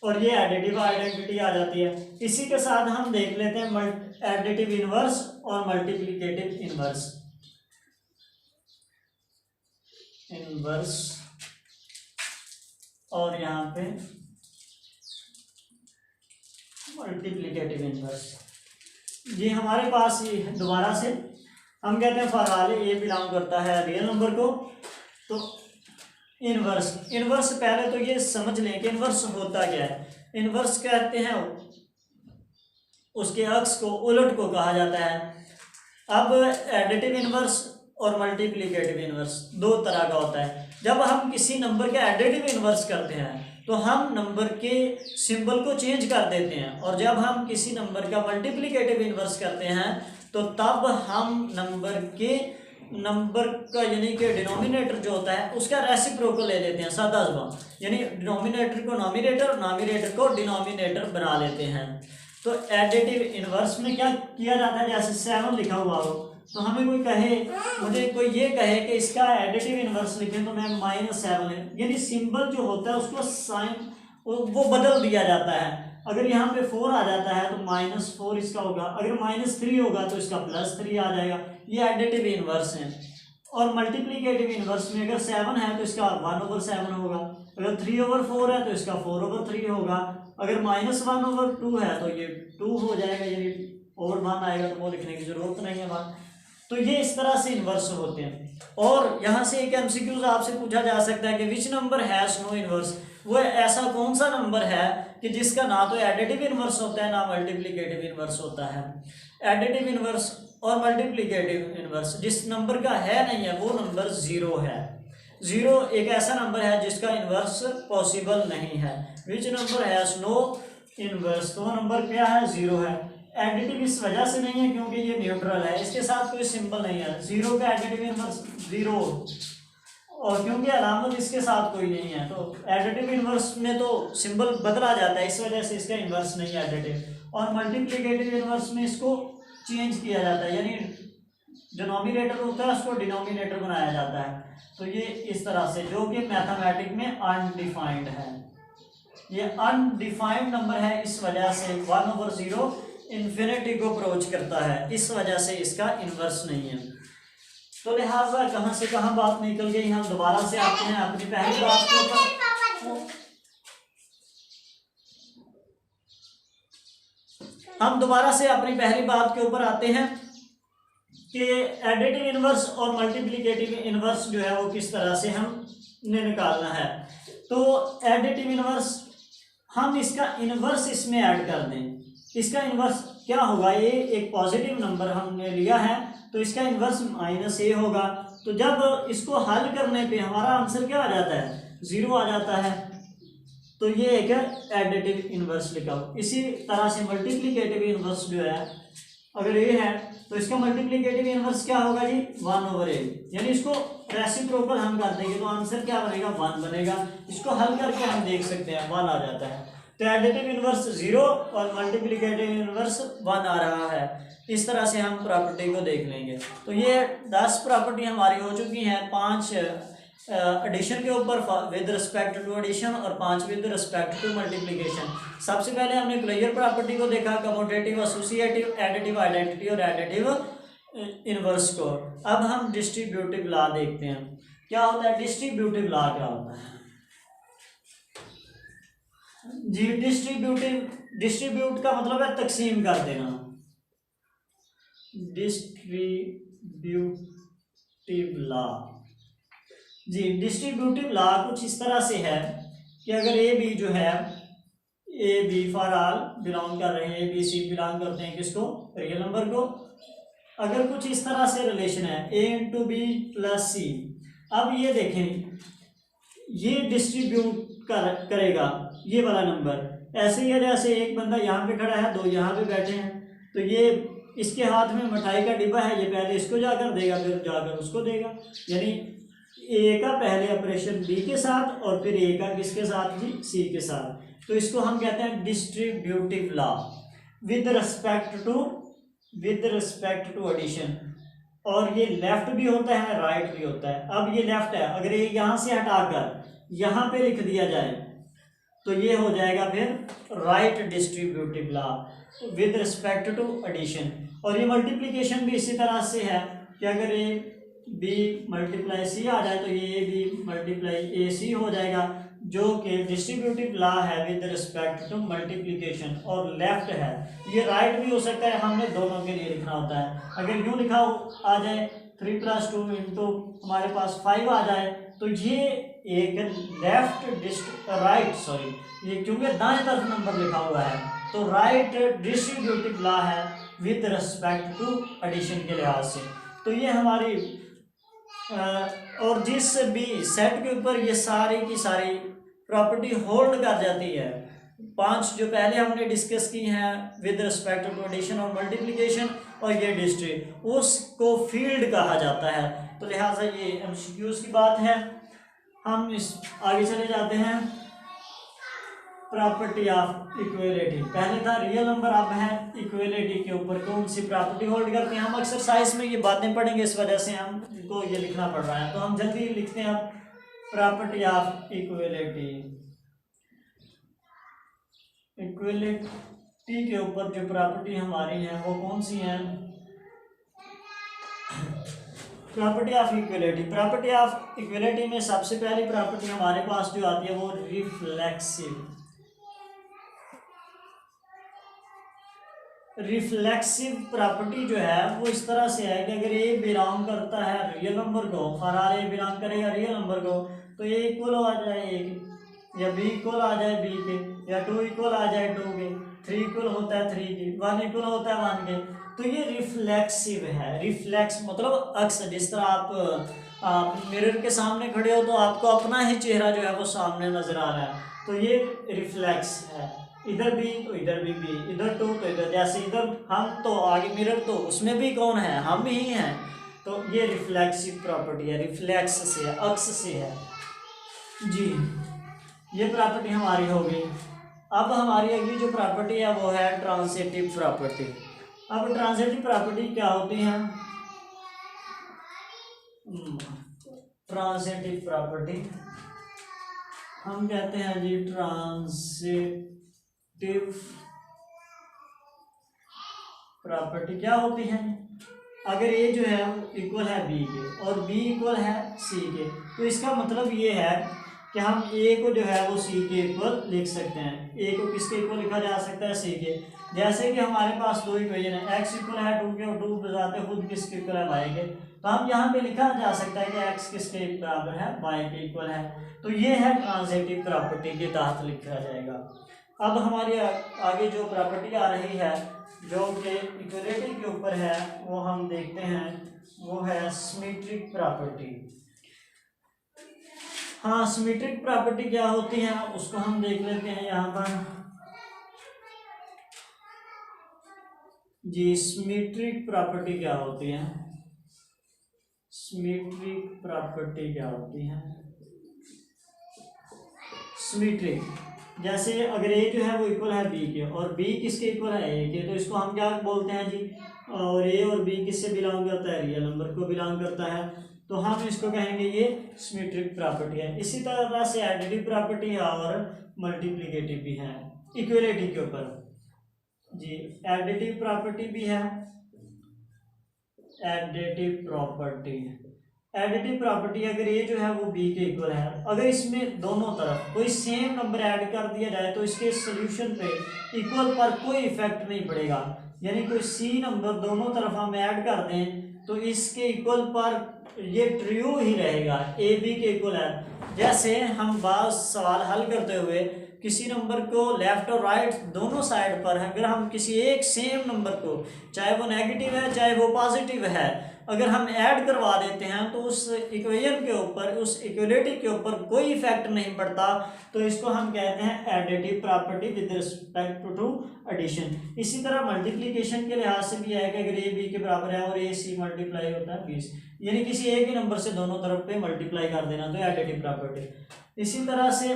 और ये एडिटिव आइडेंटिटी आ जाती है। इसी के साथ हम देख लेते हैं एडिटिव इनवर्स और मल्टीप्लिकेटिव इनवर्स। और यहाँ पे मल्टीप्लिकेटिव इनवर्स। ये हमारे पास ये दोबारा से हम कहते हैं फॉर ए बिलोंग करता है रियल नंबर को। तो इनवर्स पहले तो ये समझ लें कि इनवर्स होता क्या है। इनवर्स कहते हैं उसके अक्स को, उलट को कहा जाता है। अब एडिटिव इनवर्स और मल्टीप्लिकेटिव इनवर्स दो तरह का होता है। जब हम किसी नंबर के एडिटिव इनवर्स करते हैं तो हम नंबर के सिंबल को चेंज कर देते हैं, और जब हम किसी नंबर का मल्टीप्लिकेटिव इनवर्स करते हैं तो तब हम नंबर का यानी कि डिनोमिनेटर जो होता है उसका रेसिप्रोकल ले लेते हैं, सादा ज़बान, यानी डिनोमिनेटर को नॉमिनेटर और नॉमिनेटर को डिनोमिनेटर बना लेते हैं। तो एडिटिव इनवर्स में क्या किया जाता है, जैसे 7 लिखा हुआ हो तो हमें मुझे कोई ये कहे कि इसका एडिटिव इनवर्स लिखें तो मैं -7 है, यानी सिंबल जो होता है उसको साइन वो बदल दिया जाता है। अगर यहाँ पे 4 आ जाता है तो -4 इसका होगा, अगर -3 होगा तो इसका +3 आ जाएगा। ये एडिटिव इनवर्स है। और मल्टीप्लिकेटिव इनवर्स में अगर 7 है तो इसका 1/7 होगा, अगर 3/4 है तो इसका 4/3 होगा, अगर -1/2 है तो ये 2 हो जाएगा, यानी और 1 आएगा तो वो लिखने की जरूरत नहीं है 1। तो ये इस तरह से इन्वर्स होते हैं। और यहाँ से एक एमसीक्यूज आपसे पूछा जा सकता है कि which number has no inverse, वो ऐसा कौन सा नंबर है कि जिसका ना तो एडिटिव इन्वर्स होता है ना मल्टीप्लिकेटिव इन्वर्स होता है। एडिटिव इन्वर्स और मल्टीप्लिकेटिव इन्वर्स जिस नंबर का है नहीं है वो नंबर जीरो है। जीरो एक ऐसा नंबर है जिसका इन्वर्स पॉसिबल नहीं है। Which number has no inverse, तो नंबर क्या है, जीरो है। एडिटिव इस वजह से नहीं है क्योंकि ये न्यूट्रल है, इसके साथ कोई सिंबल नहीं है। जीरो का एडिटिव इन्वर्स जीरो, और क्योंकि अलामत इसके साथ कोई नहीं है तो एडिटिव इन्वर्स में तो सिंबल बदला जाता है, इस वजह से इसका इन्वर्स नहीं है एडिटिव। और मल्टीप्लिकेटिव इन्वर्स में इसको चेंज किया जाता है, यानी डिनोमिनेटर होता है उसको डिनोमिनेटर बनाया जाता है। तो ये इस तरह से, जो कि मैथमेटिक में अनडिफाइंड है, ये अनडिफाइंड नंबर है, इस वजह से 1/0 इन्फिनिटी को अप्रोच करता है, इस वजह से इसका इन्वर्स नहीं है। तो लिहाजा कहाँ से कहाँ बात निकल गई, हम दोबारा से आते हैं अपनी पहली बात के ऊपर। हम दोबारा से अपनी पहली बात के ऊपर आते हैं कि एडिटिव इनवर्स और मल्टीप्लिकेटिव इनवर्स जो है वो किस तरह से हमने निकालना है। तो एडिटिव इनवर्स, हम इसका इनवर्स इसमें ऐड कर दें। इसका इनवर्स क्या होगा, ये एक पॉजिटिव नंबर हमने लिया है तो इसका इनवर्स -a होगा। तो जब इसको हल करने पे हमारा आंसर क्या आ जाता है, 0 आ जाता है। तो ये एक एडिटिव इनवर्स लिखा हो। इसी तरह से मल्टीप्लिकेटिव इनवर्स जो है, अगर ये है तो इसका मल्टीप्लिकेटिव इनवर्स क्या होगा जी, 1/a, यानी इसको रेसिप्रोकल हम कर देंगे तो आंसर क्या बनेगा, 1 बनेगा। इसको हल करके हम देख सकते हैं 1 आ जाता है। तो एडिटिव इनवर्स 0 और मल्टीप्लिकेटिव इनवर्स 1 आ रहा है। इस तरह से हम प्रॉपर्टी को देख लेंगे। तो ये 10 प्रॉपर्टी हमारी हो चुकी हैं, 5 एडिशन के ऊपर विद रिस्पेक्ट टू एडिशन और 5 विद रिस्पेक्ट टू मल्टीप्लिकेशन। सबसे पहले हमने क्लियर प्रॉपर्टी को देखा, कमोटेटिव, एसोसिएटिव, एडिटिव आइडेंटिटी और एडिटिव इनवर्स को। अब हम डिस्ट्रीब्यूटिव लॉ देखते हैं। क्या होता है डिस्ट्रीब्यूटिव लॉ, क्या होता है। जी डिस्ट्रीब्यूट का मतलब है तकसीम कर देना। Distributive law. जी डिस्ट्रीब्यूटिव लॉ कुछ इस तरह से है कि अगर ए बी जो है, A B for all belong कर रहे हैं, ए बी सी बिलोंग करते हैं किसको, रियल नंबर को। अगर कुछ इस तरह से रिलेशन है ए इंटू बी प्लस सी, अब ये देखें ये डिस्ट्रीब्यूट करेगा ये वाला नंबर ऐसे ही है जैसे एक बंदा यहाँ पे खड़ा है, दो यहाँ पे बैठे हैं, तो ये इसके हाथ में मिठाई का डिब्बा है, ये पहले इसको जाकर देगा फिर जाकर उसको देगा, यानी ए का पहले ऑपरेशन बी के साथ और फिर ए का किसके साथ जी, सी के साथ। तो इसको हम कहते हैं distributive law with respect to addition. और ये लेफ्ट भी होता है राइट भी होता है। अब ये लेफ्ट है, अगर ये यहाँ से हटाकर यहाँ पे लिख दिया जाए तो ये हो जाएगा फिर right distributive law with respect to addition. और ये मल्टीप्लिकेशन भी इसी तरह से है कि अगर ये बी मल्टीप्लाई सी आ जाए तो ये बी मल्टीप्लाई ए सी हो जाएगा, जो कि डिस्ट्रीब्यूटिव लॉ है विद रिस्पेक्ट टू मल्टीप्लिकेशन। और लेफ्ट है, ये राइट भी हो सकता है, हमने दोनों के लिए लिखना होता है। अगर यूँ लिखा आ जाए 3 + 2 इंटू हमारे पास 5 आ जाए तो ये एक राइट ये क्योंकि दाएं तरफ नंबर लिखा हुआ है तो राइट डिस्ट्रीब्यूटिव लॉ है विद रिस्पेक्ट टू एडिशन के लिहाज से। तो ये हमारी और जिस भी सेट के ऊपर ये सारी की सारी प्रॉपर्टी होल्ड कर जाती है, 5 जो पहले हमने डिस्कस की हैं विद रिस्पेक्ट टू एडिशन और मल्टीप्लिकेशन और ये डिस्ट्री, उसको फील्ड कहा जाता है। तो लिहाजा ये एमसीक्यूज की बात है। हम इस आगे चले जाते हैं। प्रॉपर्टी ऑफ इक्वलिटी, पहले था रियल नंबर, अब है इक्वलिटी के ऊपर कौन सी प्रॉपर्टी होल्ड करते हैं। हम एक्सरसाइज में ये बातें पढ़ेंगे, इस वजह से हमको ये लिखना पड़ रहा है, तो हम जल्दी लिखते हैं। अब प्रॉपर्टी ऑफ इक्वलिटी, इक्वलिटी के ऊपर जो प्रॉपर्टी हमारी है वो कौन सी है। Property of equality, property of equality में सबसे पहली प्रॉपर्टी हमारे पास जो आती है वो रिफ्लेक्सिव प्रॉपर्टी जो है वो इस तरह से है कि अगर ए बिलोंग करता है रियल नंबर को, फॉर ए बिलोंग करेगा रियल नंबर को, तो ए इक्वल आ जाए ए के, या बी इक्वल आ जाए बी के, या 2 इक्वल आ जाए 2 के, 3 इक्वल होता है 3 के, 1 इक्वल होता है 1 के। तो ये रिफ्लेक्सिव है। रिफ्लेक्स मतलब अक्स, जिस तरह आप मिरर के सामने खड़े हो तो आपको अपना ही चेहरा जो है वो सामने नजर आ रहा है, तो ये रिफ्लेक्स है। इधर भी तो इधर भी, इधर टू तो इधर, जैसे इधर हम तो आगे मिरर तो उसमें भी कौन है, हम ही हैं। तो ये रिफ्लेक्सिव प्रॉपर्टी है, रिफ्लेक्स से है, अक्स से है जी। ये प्रॉपर्टी हमारी हो गई। अब हमारी अगली जो प्रॉपर्टी है वो है ट्रांजिटिव प्रॉपर्टी। अब ट्रांजिटिव प्रॉपर्टी क्या होती है। ट्रांजिटिव प्रॉपर्टी हम कहते हैं जी ट्रांजिटिव प्रॉपर्टी क्या होती है। अगर ए जो है इक्वल है बी के और बी इक्वल है सी के, तो इसका मतलब ये है कि हम ए को जो है वो सी के इक्वल लिख सकते हैं। ए को किसके इक्वल लिखा जा सकता है, सी के। जैसे कि हमारे पास 2 इक्वेशन है, एक्स इक्वल है 2 के और 2 बजाते खुद किसके इक्वल है, वाई के। तो हम यहाँ पे लिखा जा सकता है कि एक्स किसके बराबर है, वाई के इक्वल है। तो ये है ट्रांजिटिव प्रॉपर्टी के तहत लिखा जाएगा। अब हमारी आगे जो प्रॉपर्टी आ रही है जो कि इक्वलिटी के ऊपर है वो हम देखते हैं, वो है सिमेट्रिक प्रॉपर्टी। हाँ, सिमेट्रिक प्रॉपर्टी क्या होती है उसको हम देख लेते हैं यहाँ पर जी। सिमेट्रिक प्रॉपर्टी क्या होती है, सिमेट्रिक प्रॉपर्टी क्या होती है। सिमेट्रिक जैसे अगर ए जो है वो इक्वल है बी के और बी किसके इक्वल है, ए के, तो इसको हम क्या बोलते हैं जी। और ए और बी किससे बिलोंग करता है, रियल नंबर को बिलोंग करता है, तो हम इसको कहेंगे ये सिमेट्रिक प्रॉपर्टी है। इसी तरह से एडिटिव प्रॉपर्टी है और मल्टीप्लिकेटिव भी है इक्वलिटी के ऊपर जी। एडिटिव प्रॉपर्टी भी है, एडिटिव प्रॉपर्टी एडिटिव प्रॉपर्टी अगर ये जो है वो बी के इक्वल है, अगर इसमें दोनों तरफ कोई सेम नंबर ऐड कर दिया जाए तो इसके सोल्यूशन पे इक्वल पर कोई इफेक्ट नहीं पड़ेगा। यानी कोई सी नंबर दोनों तरफ हम ऐड कर दें तो इसके इक्वल पर ये ट्रू ही रहेगा, ए बी के इक्वल है। जैसे हम बात सवाल हल करते हुए किसी नंबर को लेफ्ट और राइट दोनों साइड पर अगर हम किसी एक सेम नंबर को, चाहे वो नेगेटिव है चाहे वो पॉजिटिव है, अगर हम ऐड करवा देते हैं तो उस इक्वेशन के ऊपर, उस इक्वलिटी के ऊपर कोई इफेक्ट नहीं पड़ता, तो इसको हम कहते हैं additive property with respect to addition. इसी तरह मल्टीप्लिकेशन के लिहाज से भी है कि अगर ए बी के बराबर है और ए सी मल्टीप्लाई होता है 20, यानी किसी एक ही नंबर से दोनों तरफ पे मल्टीप्लाई कर देना, तो एडिटिव प्रॉपर्टी। इसी तरह से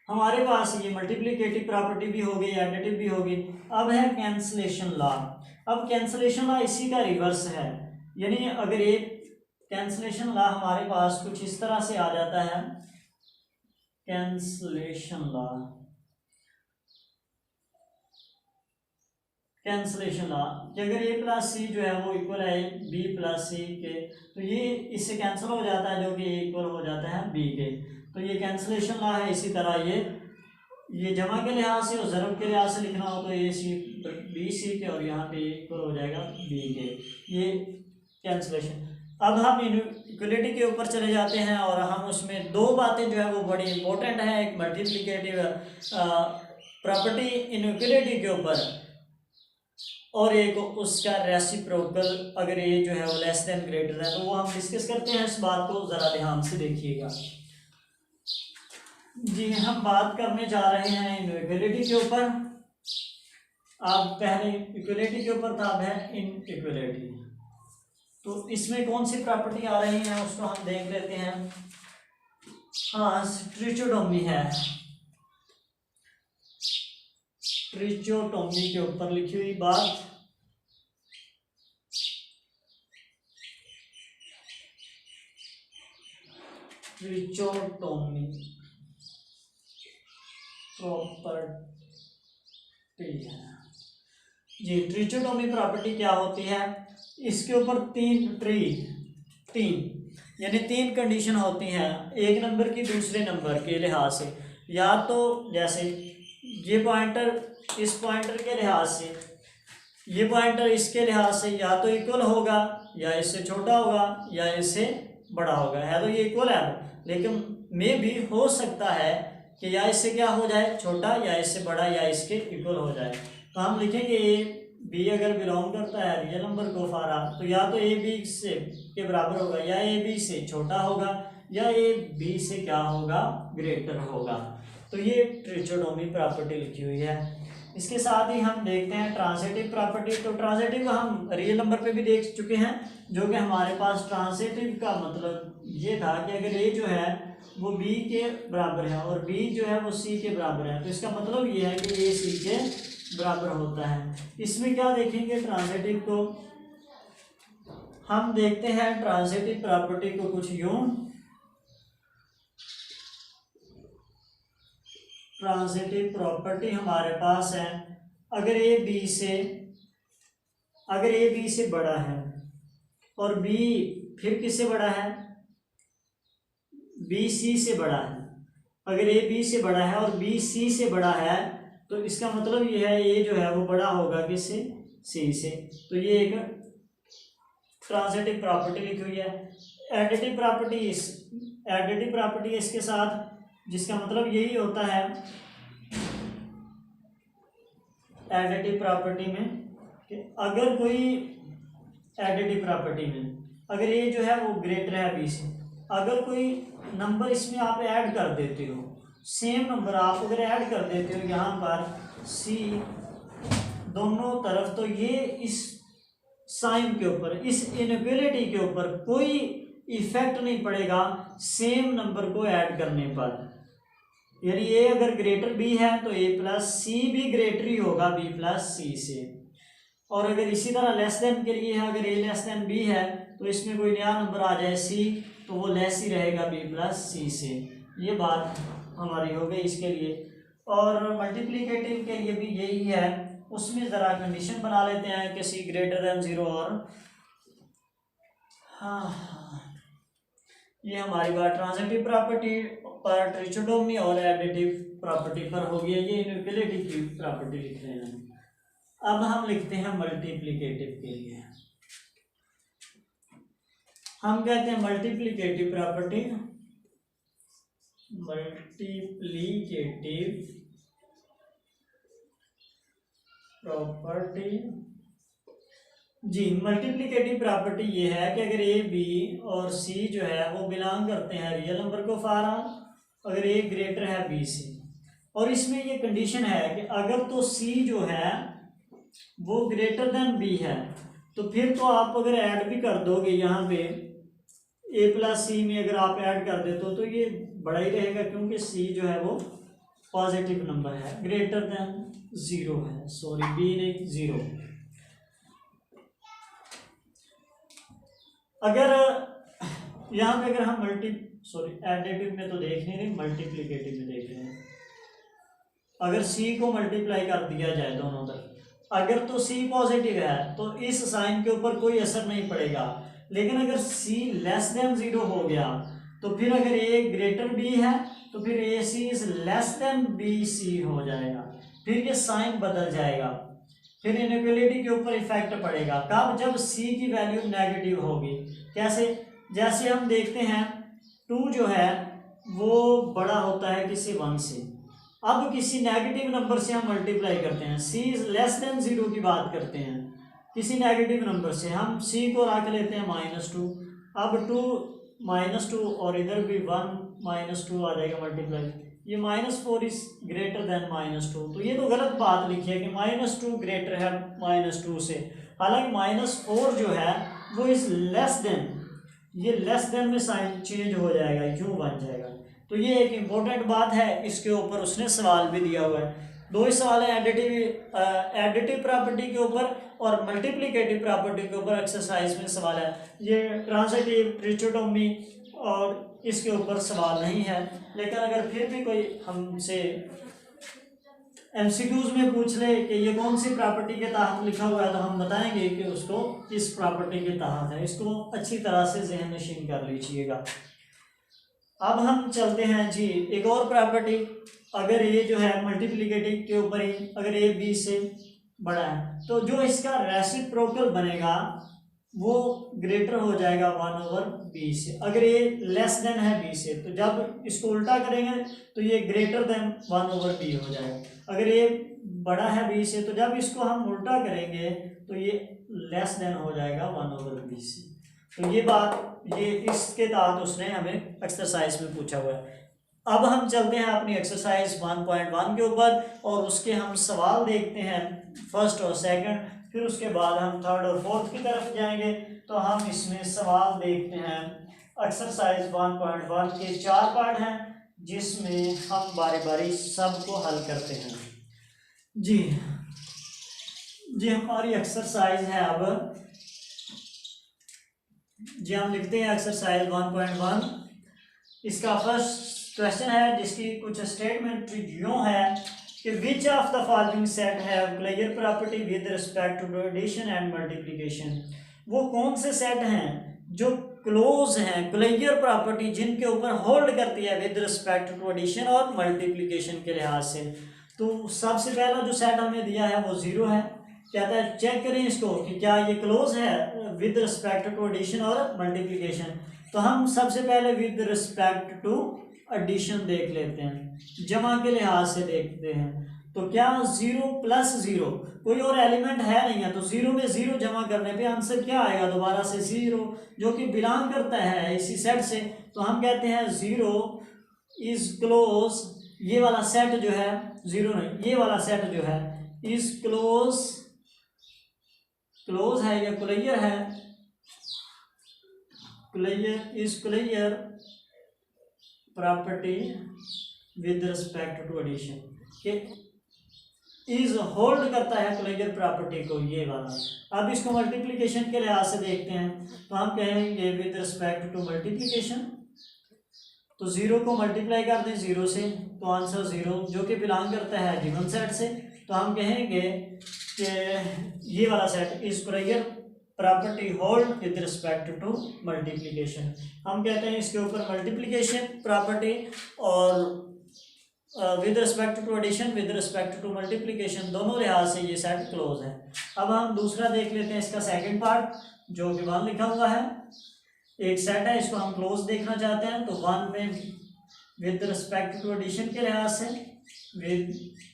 हमारे पास ये मल्टीप्लिकेटिव प्रॉपर्टी भी होगी, एडिटिव भी होगी। अब है कैंसलेशन लॉ। अब कैंसलेशन लॉ इसी का रिवर्स है, यानी अगर ये कैंसलेशन लॉ हमारे पास कुछ इस तरह से आ जाता है, कैंसलेशन लॉ, कैंसलेशन लॉ कि अगर ए प्लस सी जो है वो इक्वल है बी प्लस सी के, तो ये इससे कैंसिल हो जाता है जो कि ए इक्वल हो जाता है बी के, तो ये कैंसलेशन लॉ है। इसी तरह ये जमा के लिहाज से और ज़रब के लिहाज से लिखना हो तो ए सी बी सी के और यहाँ पे इक्वल हो जाएगा बी के, ये कैंसलेशन। अब हम इक्वलिटी के ऊपर चले जाते हैं और हम उसमें दो बातें जो है वो बड़ी इंपॉर्टेंट है, एक मल्टीप्लिकेटिव प्रॉपर्टी इनइक्वलिटी के ऊपर और एक उसका रेसिप्रोकल, अगर ये जो है वो लेस देन ग्रेटर है, तो वो हम डिस्कस करते हैं। इस बात को ज़रा ध्यान से देखिएगा जी। हम बात करने जा रहे हैं इनइक्वलिटी के ऊपर। आप पहले इक्वलिटी के ऊपर था, अब है इनइक्वलिटी। तो इसमें कौन सी प्रॉपर्टी आ रही है उसको हम देख लेते हैं। हाँ, ट्रिचोटोमी है, ट्रिचोटोमी के ऊपर लिखी हुई बात। ट्रिचोटोमी प्रॉपर्टी है जी। ट्रिचोटोमी प्रॉपर्टी क्या होती है, इसके ऊपर तीन यानी तीन कंडीशन होती हैं एक नंबर की दूसरे नंबर के लिहाज से। या तो जैसे ये पॉइंटर इस पॉइंटर के लिहाज से, ये पॉइंटर इसके लिहाज से या तो इक्वल होगा या इससे छोटा होगा या इससे बड़ा होगा। है तो ये इक्वल है, लेकिन मे भी हो सकता है कि या इससे क्या हो जाए छोटा या इससे बड़ा या इसके इक्वल हो जाए। तो हम लिखेंगे ए बी अगर बिलोंग करता है रियल नंबर को फारा, तो या तो ए बी से के बराबर होगा या ए बी से छोटा होगा या ए बी से क्या होगा ग्रेटर होगा। तो ये ट्रिचोटोमी प्रॉपर्टी लिखी हुई है। इसके साथ ही हम देखते हैं ट्रांजिटिव प्रॉपर्टी। तो ट्रांजिटिव हम रियल नंबर पे भी देख चुके हैं, जो कि हमारे पास ट्रांजिटिव का मतलब ये था कि अगर ए जो है वो बी के बराबर है और बी जो है वो सी के बराबर है, तो इसका मतलब ये है कि ए सी के बराबर होता है। इसमें क्या देखेंगे ट्रांजिटिव को, हम देखते हैं ट्रांजिटिव प्रॉपर्टी को कुछ यूं। ट्रांजिटिव प्रॉपर्टी हमारे पास है अगर ए बी से बड़ा है और बी फिर किससे बड़ा है, बी सी से बड़ा है। अगर ए बी से बड़ा है और बी सी से बड़ा है तो इसका मतलब ये है ए जो है वो बड़ा होगा किससे, सी से। तो ये एक ट्रांजिटिव प्रॉपर्टी लिखी हुई है। एडिटिव प्रॉपर्टी इसके साथ, जिसका मतलब यही होता है एडिटिव प्रॉपर्टी में कि अगर कोई एडिटिव प्रॉपर्टी में अगर ये जो है वो ग्रेटर है बी से, अगर कोई नंबर इसमें आप ऐड कर देते हो, सेम नंबर आप अगर ऐड कर देते हो यहाँ पर सी दोनों तरफ, तो ये इस साइन के ऊपर, इस इनइक्वलिटी के ऊपर कोई इफेक्ट नहीं पड़ेगा सेम नंबर को ऐड करने पर। यानी ए अगर ग्रेटर बी है तो ए प्लस सी भी ग्रेटर ही होगा बी प्लस सी से। और अगर इसी तरह लेस देन के लिए है, अगर ए लेस देन बी है तो इसमें कोई नया नंबर आ जाए सी तो वो लेस ही रहेगा बी प्लस सी से। ये बात हमारी हो गई इसके लिए। और मल्टीप्लिकेटिव के लिए भी यही है, उसमें ज़रा कंडीशन बना लेते हैं कि सी ग्रेटर देन 0 और हाँ, ये हमारी बात ट्रांजिटिव प्रॉपर्टी पर, ट्रिचोटोमी और एडिटिव प्रॉपर्टी पर हो गया। ये इनइक्वालिटी की प्रॉपर्टी लिख रहे हैं। अब हम लिखते हैं मल्टीप्लिकेटिव के लिए। हम कहते हैं मल्टीप्लिकेटिव प्रॉपर्टी, जी। मल्टीप्लिकेटिव प्रॉपर्टी ये है कि अगर ए बी और सी जो है वो बिलोंग करते हैं रियल नंबर को फॉर ऑल, अगर ए ग्रेटर है बी से, और इसमें ये कंडीशन है कि अगर तो सी जो है वो ग्रेटर देन बी है, तो फिर तो आप अगर ऐड भी कर दोगे यहाँ पे ए प्लस सी में, अगर आप ऐड कर देते हो तो ये बड़ा ही रहेगा, क्योंकि सी जो है वो पॉजिटिव नंबर है, ग्रेटर देन जीरो है, सॉरी बी नहीं जीरो। अगर यहाँ पे अगर हम एडिटिव में तो देख नहीं रहे, मल्टीप्लिकेटिव में देख रहे हैं। अगर सी को मल्टीप्लाई कर दिया जाए दोनों तरफ, अगर तो सी पॉजिटिव है तो इस साइन के ऊपर कोई असर नहीं पड़ेगा, लेकिन अगर सी लेस देन जीरो हो गया तो फिर अगर ए ग्रेटर बी है तो फिर A C is less than B C हो जाएगा, फिर ये साइन बदल जाएगा, फिर इनइक्वालिटी के ऊपर इफेक्ट पड़ेगा। कब? जब सी की वैल्यू नेगेटिव होगी। कैसे? जैसे हम देखते हैं 2 जो है वो बड़ा होता है किसी 1 से, अब किसी नेगेटिव नंबर से हम मल्टीप्लाई करते हैं, सी इज लेस देन जीरो की बात करते हैं, किसी नेगेटिव नंबर से हम सी को रख लेते हैं -2, अब 2 -2 और इधर भी 1 -2 आ जाएगा मल्टीप्लाई, ये -4 इज ग्रेटर देन -2, तो ये तो गलत बात लिखी है कि -2 ग्रेटर है -2 से, हालांकि -4 जो है वो इज लेस देन, ये लेस देन में साइन चेंज हो जाएगा, क्यों बन जाएगा। तो ये एक इम्पोर्टेंट बात है, इसके ऊपर उसने सवाल भी दिया हुआ है। 2 ही सवाल है, एडिटिव प्रॉपर्टी के ऊपर और मल्टीप्लिकेटिव प्रॉपर्टी के ऊपर एक्सरसाइज में सवाल है। ये ट्रांजिटिव, ट्रिचोटोमी और इसके ऊपर सवाल नहीं है, लेकिन अगर फिर भी कोई हमसे एमसीक्यूज में पूछ ले कि ये कौन सी प्रॉपर्टी के तहत लिखा हुआ है, तो हम बताएंगे कि उसको किस प्रॉपर्टी के तहत है। इसको अच्छी तरह से ज़हन नशीन कर लीजिएगा। अब हम चलते हैं जी एक और प्रॉपर्टी, अगर ये जो है मल्टीप्लिकेटिव के ऊपर ही, अगर ए बी से बड़ा है तो जो इसका रेसिप्रोकल बनेगा वो ग्रेटर हो जाएगा 1/b से। अगर ये लेस देन है b से तो जब इसको उल्टा करेंगे तो ये ग्रेटर देन 1/b हो जाएगा। अगर ये बड़ा है b से तो जब इसको हम उल्टा करेंगे तो ये लेस देन हो जाएगा 1/b से। तो ये बात, ये इसके तहत उसने हमें एक्सरसाइज में पूछा हुआ है। अब हम चलते हैं अपनी एक्सरसाइज 1.1 के ऊपर और उसके हम सवाल देखते हैं, फर्स्ट और सेकंड, फिर उसके बाद हम थर्ड और फोर्थ की तरफ जाएंगे। तो हम इसमें सवाल देखते हैं। एक्सरसाइज 1.1 के 4 पार्ट हैं जिसमें हम बारी बारी सबको हल करते हैं। जी हमारी एक्सरसाइज है। अब जी हम लिखते हैं एक्सरसाइज 1.1। इसका फर्स्ट क्वेश्चन है जिसकी कुछ स्टेटमेंट यूँ है कि which of the following set have clear property with respect to addition and multiplication. वो कौन से सेट हैं जो क्लोज हैं, क्लियर प्रॉपर्टी जिनके ऊपर होल्ड करती है विद रिस्पेक्ट टू एडिशन और मल्टीप्लिकेशन के लिहाज से। तो सबसे पहला जो सेट हमें दिया है वो 0 है। कहता है चेक करें इसको कि क्या ये क्लोज है विद रिस्पेक्ट टू एडिशन और मल्टीप्लिकेशन। तो हम सबसे पहले विद रिस्पेक्ट टू एडिशन देख लेते हैं, जमा के लिहाज से देखते हैं। तो क्या 0 + 0 कोई और एलिमेंट है नहीं है, तो 0 में 0 जमा करने पे आंसर क्या आएगा, दोबारा से 0, जो कि बिलोंग करता है इसी सेट से। तो हम कहते हैं 0 इज क्लोज, ये वाला सेट जो है 0 नहीं, ये वाला सेट जो है इज क्लोज है या क्लियर है, clear property with respect to addition के इज होल्ड करता है क्लियर प्रॉपर्टी को, ये वाला। अब इसको मल्टीप्लिकेशन के लिहाज से देखते हैं तो हम कहेंगे विद रिस्पेक्ट टू मल्टीप्लिकेशन। तो 0 को मल्टीप्लाई कर दें 0 से तो आंसर 0, जो कि बिलोंग करता है गिवन सेट से। तो हम कहेंगे कि ये वाला set is clear property hold with respect to multiplication. हम कहते हैं इसके ऊपर मल्टीप्लिकेशन प्रॉपर्टी और with respect to addition with respect to multiplication दोनों लिहाज से ये सेट क्लोज है। अब हम दूसरा देख लेते हैं इसका सेकंड पार्ट जो कि 1 लिखा हुआ है। एक सेट है, इसको हम क्लोज देखना चाहते हैं, तो 1 में विद रिस्पेक्ट टू एडिशन के लिहाज से, विद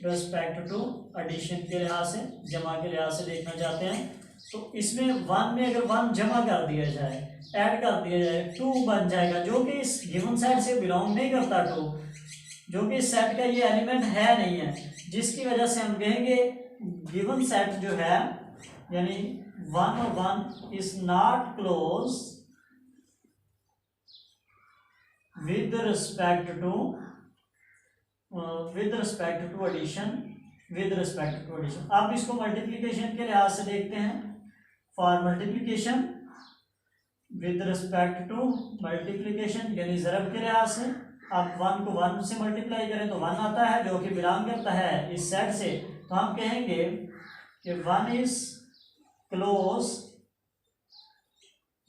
रिस्पेक्ट टू एडिशन के लिहाज से, जमा के लिहाज से देखना चाहते हैं। तो इसमें 1 में अगर 1 जमा कर दिया जाए, ऐड कर दिया जाए, 2 बन जाएगा, जो कि इस गिवन सेट से बिलोंग नहीं करता 2, जो कि इस सेट का ये एलिमेंट है नहीं है, जिसकी वजह से हम कहेंगे गिवन सेट जो है यानी 1 और 1 is not close with respect to addition with respect to addition. आप इसको मल्टीप्लिकेशन के लिहाज से देखते हैं, for multiplication with respect to multiplication यानी ज़रब के लिहाज से आप 1 को 1 से मल्टीप्लाई करें तो 1 आता है, जो कि बिलोंग करता है इस सेट से, तो हम कहेंगे कि 1 is close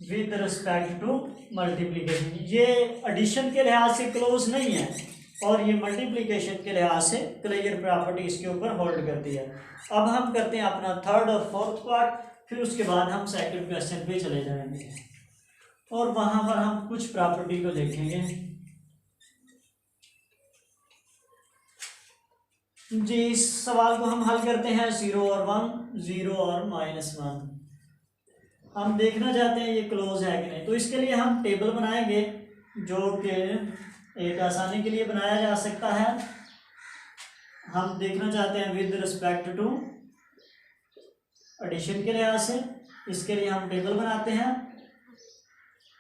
with respect to multiplication. ये एडिशन के लिहाज से क्लोज नहीं है और ये मल्टीप्लिकेशन के लिहाज से क्लियर प्रॉपर्टी इसके ऊपर होल्ड करती है। अब हम करते हैं अपना थर्ड और फोर्थ पार्ट, फिर उसके बाद हम सेकंड क्वेश्चन पे चले जाएंगे और वहां पर हम कुछ प्रॉपर्टी को देखेंगे। जी, इस सवाल को हम हल करते हैं 0 और 1, 0 और -1। हम देखना चाहते हैं ये क्लोज है कि नहीं, तो इसके लिए हम टेबल बनाएंगे जो कि एक आसानी के लिए बनाया जा सकता है। हम देखना चाहते हैं विद रिस्पेक्ट टू एडिशन के लिहाज से, इसके लिए हम टेबल बनाते हैं।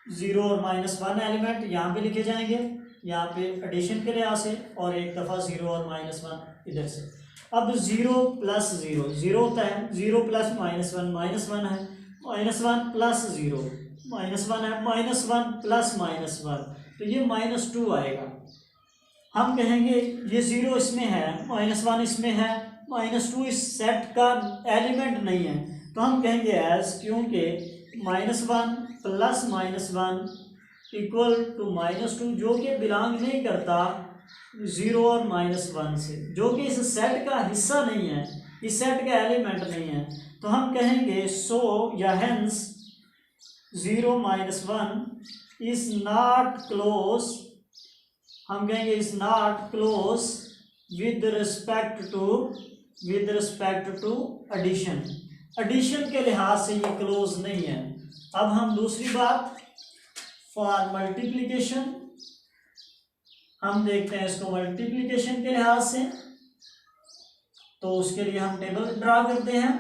0 और -1 एलिमेंट यहाँ पे लिखे जाएंगे, यहाँ पे एडिशन के लिहाज से, और एक दफ़ा 0 और -1 इधर से। अब 0 प्लस 0 0 होता है, 0 प्लस -1 -1 है, -1 प्लस 0 -1 है, -1 प्लस -1 तो ये -2 आएगा। हम कहेंगे ये 0 इसमें है, -1 इसमें है, -2 इस सेट का एलिमेंट नहीं है, तो हम कहेंगे एज, क्योंकि -1 प्लस -1 इक्वल टू -2 जो कि बिलोंग नहीं करता 0 और -1 से, जो कि इस सेट का हिस्सा नहीं है, इस सेट का एलिमेंट नहीं है, तो हम कहेंगे सो या हेंस 0 -1 इज नॉट क्लोज, हम कहेंगे is not close with respect to addition. Addition के लिहाज से ये क्लोज नहीं है। अब हम दूसरी बात, फॉर मल्टीप्लिकेशन, हम देखते हैं इसको मल्टीप्लिकेशन के लिहाज से, तो उसके लिए हम टेबल ड्रा करते हैं।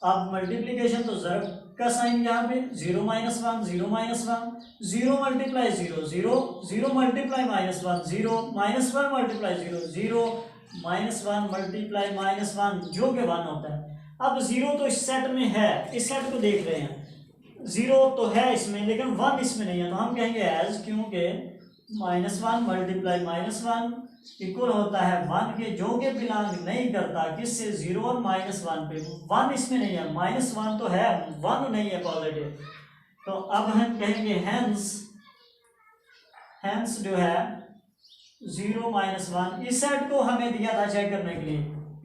अब मल्टीप्लिकेशन तो ज़रब का साइन यहाँ पे 0 -1 0 -1 0 मल्टीप्लाई 0 0 0 मल्टीप्लाई -1 0 -1 मल्टीप्लाई 0 0 -1 मल्टीप्लाई -1 जो कि 1 होता है। अब 0 तो इस सेट में है, इस सेट को देख रहे हैं, 0 तो है इसमें लेकिन 1 इसमें नहीं है, तो हम कहेंगे एज, क्योंकि -1 मल्टीप्लाई -1 इक्वल होता है 1 के, जो कि बिलोंग नहीं करता किससे, 0 और -1 पे। 1 इसमें नहीं है, -1 तो है, 1 नहीं है पॉजिटिव, तो अब हम कहेंगे हेंस जो है 0 -1 इस सेट को हमें दिया था चेक करने के लिए,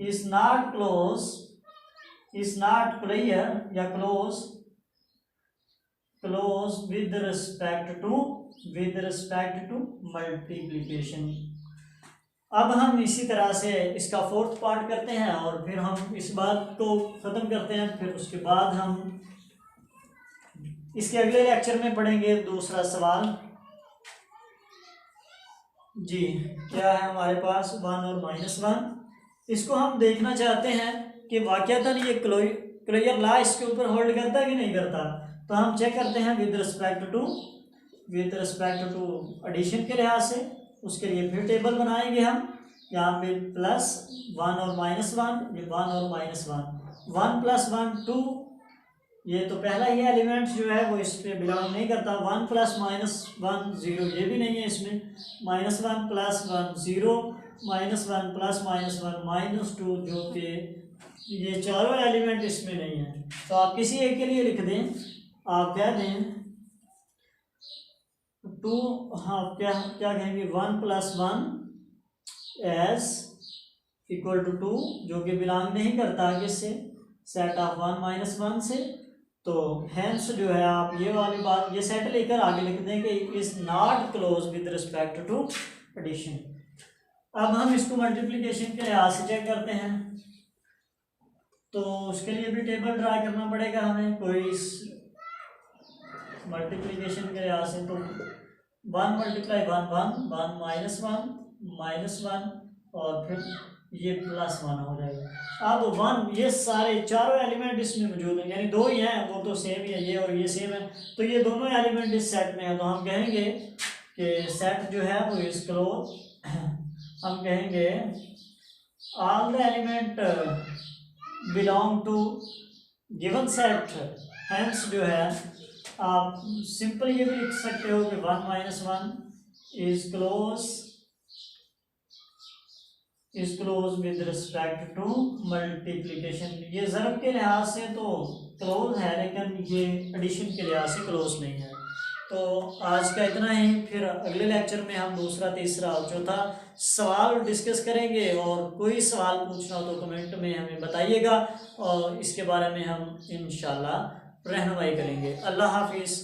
is not close, is not clear या close with respect to multiplication. अब हम इसी तरह से इसका फोर्थ पार्ट करते हैं और फिर हम इस बात को ख़त्म करते हैं। फिर उसके बाद हम इसके अगले लेक्चर में पढ़ेंगे दूसरा सवाल। जी, क्या है हमारे पास 1 और -1, इसको हम देखना चाहते हैं कि वाकयातन ये क्लियर लॉ इसके ऊपर होल्ड करता है कि नहीं करता, तो हम चेक करते हैं विद रिस्पेक्ट टू एडिशन के लिहाज से। उसके लिए फिर टेबल बनाएंगे हम, यहाँ पे +1 और -1, ये 1 और -1, 1 + 1 2, ये तो पहला ही एलिमेंट जो है वो इस पे बिलोंग नहीं करता। 1 + -1 0, ये भी नहीं है इसमें, -1 + 1 0, -1 + -1 -2 जो कि ये चारों एलिमेंट इसमें नहीं है, तो आप किसी एक के लिए लिख दें, आप कह दें 2, हाँ क्या क्या कहेंगे, 1 + 1 एज इक्वल टू 2, जो कि बिलोंग नहीं करता किससे, सेट ऑफ 1 - 1 से। तो हेंस जो है आप ये वाली बात, ये सेट लेकर आगे लिख दें कि is not close with respect to addition. अब हम इसको मल्टीप्लिकेशन के लिहाज से चेक करते हैं, तो उसके लिए भी टेबल ड्रा करना पड़ेगा हमें कोई मल्टीप्लिकेशन के लिहाज से। तो 1 × 1 1, 1 - 1 -1 और फिर ये +1 हो जाएगा। अब 1, ये सारे चारों एलिमेंट इसमें मौजूद हैं, यानी 2 ही हैं, वो तो सेम ही है, ये और ये सेम है, तो ये दोनों एलिमेंट इस सेट में है। तो हम कहेंगे कि सेट जो है वो इस क्लोज, हम कहेंगे all the element belong to given set. Hence जो है आप सिंपल ये भी लिख सकते हो कि 1 - 1 is close with respect to multiplication. ये ज़रब के लिहाज से तो क्लोज है, लेकिन ये एडिशन के लिहाज से क्लोज नहीं है। तो आज का इतना ही, फिर अगले लेक्चर में हम दूसरा, तीसरा और चौथा सवाल डिस्कस करेंगे, और कोई सवाल पूछना हो तो कमेंट में हमें बताइएगा, और इसके बारे में हम इंशाल्लाह रहनुमाई करेंगे। अल्लाह हाफिज़।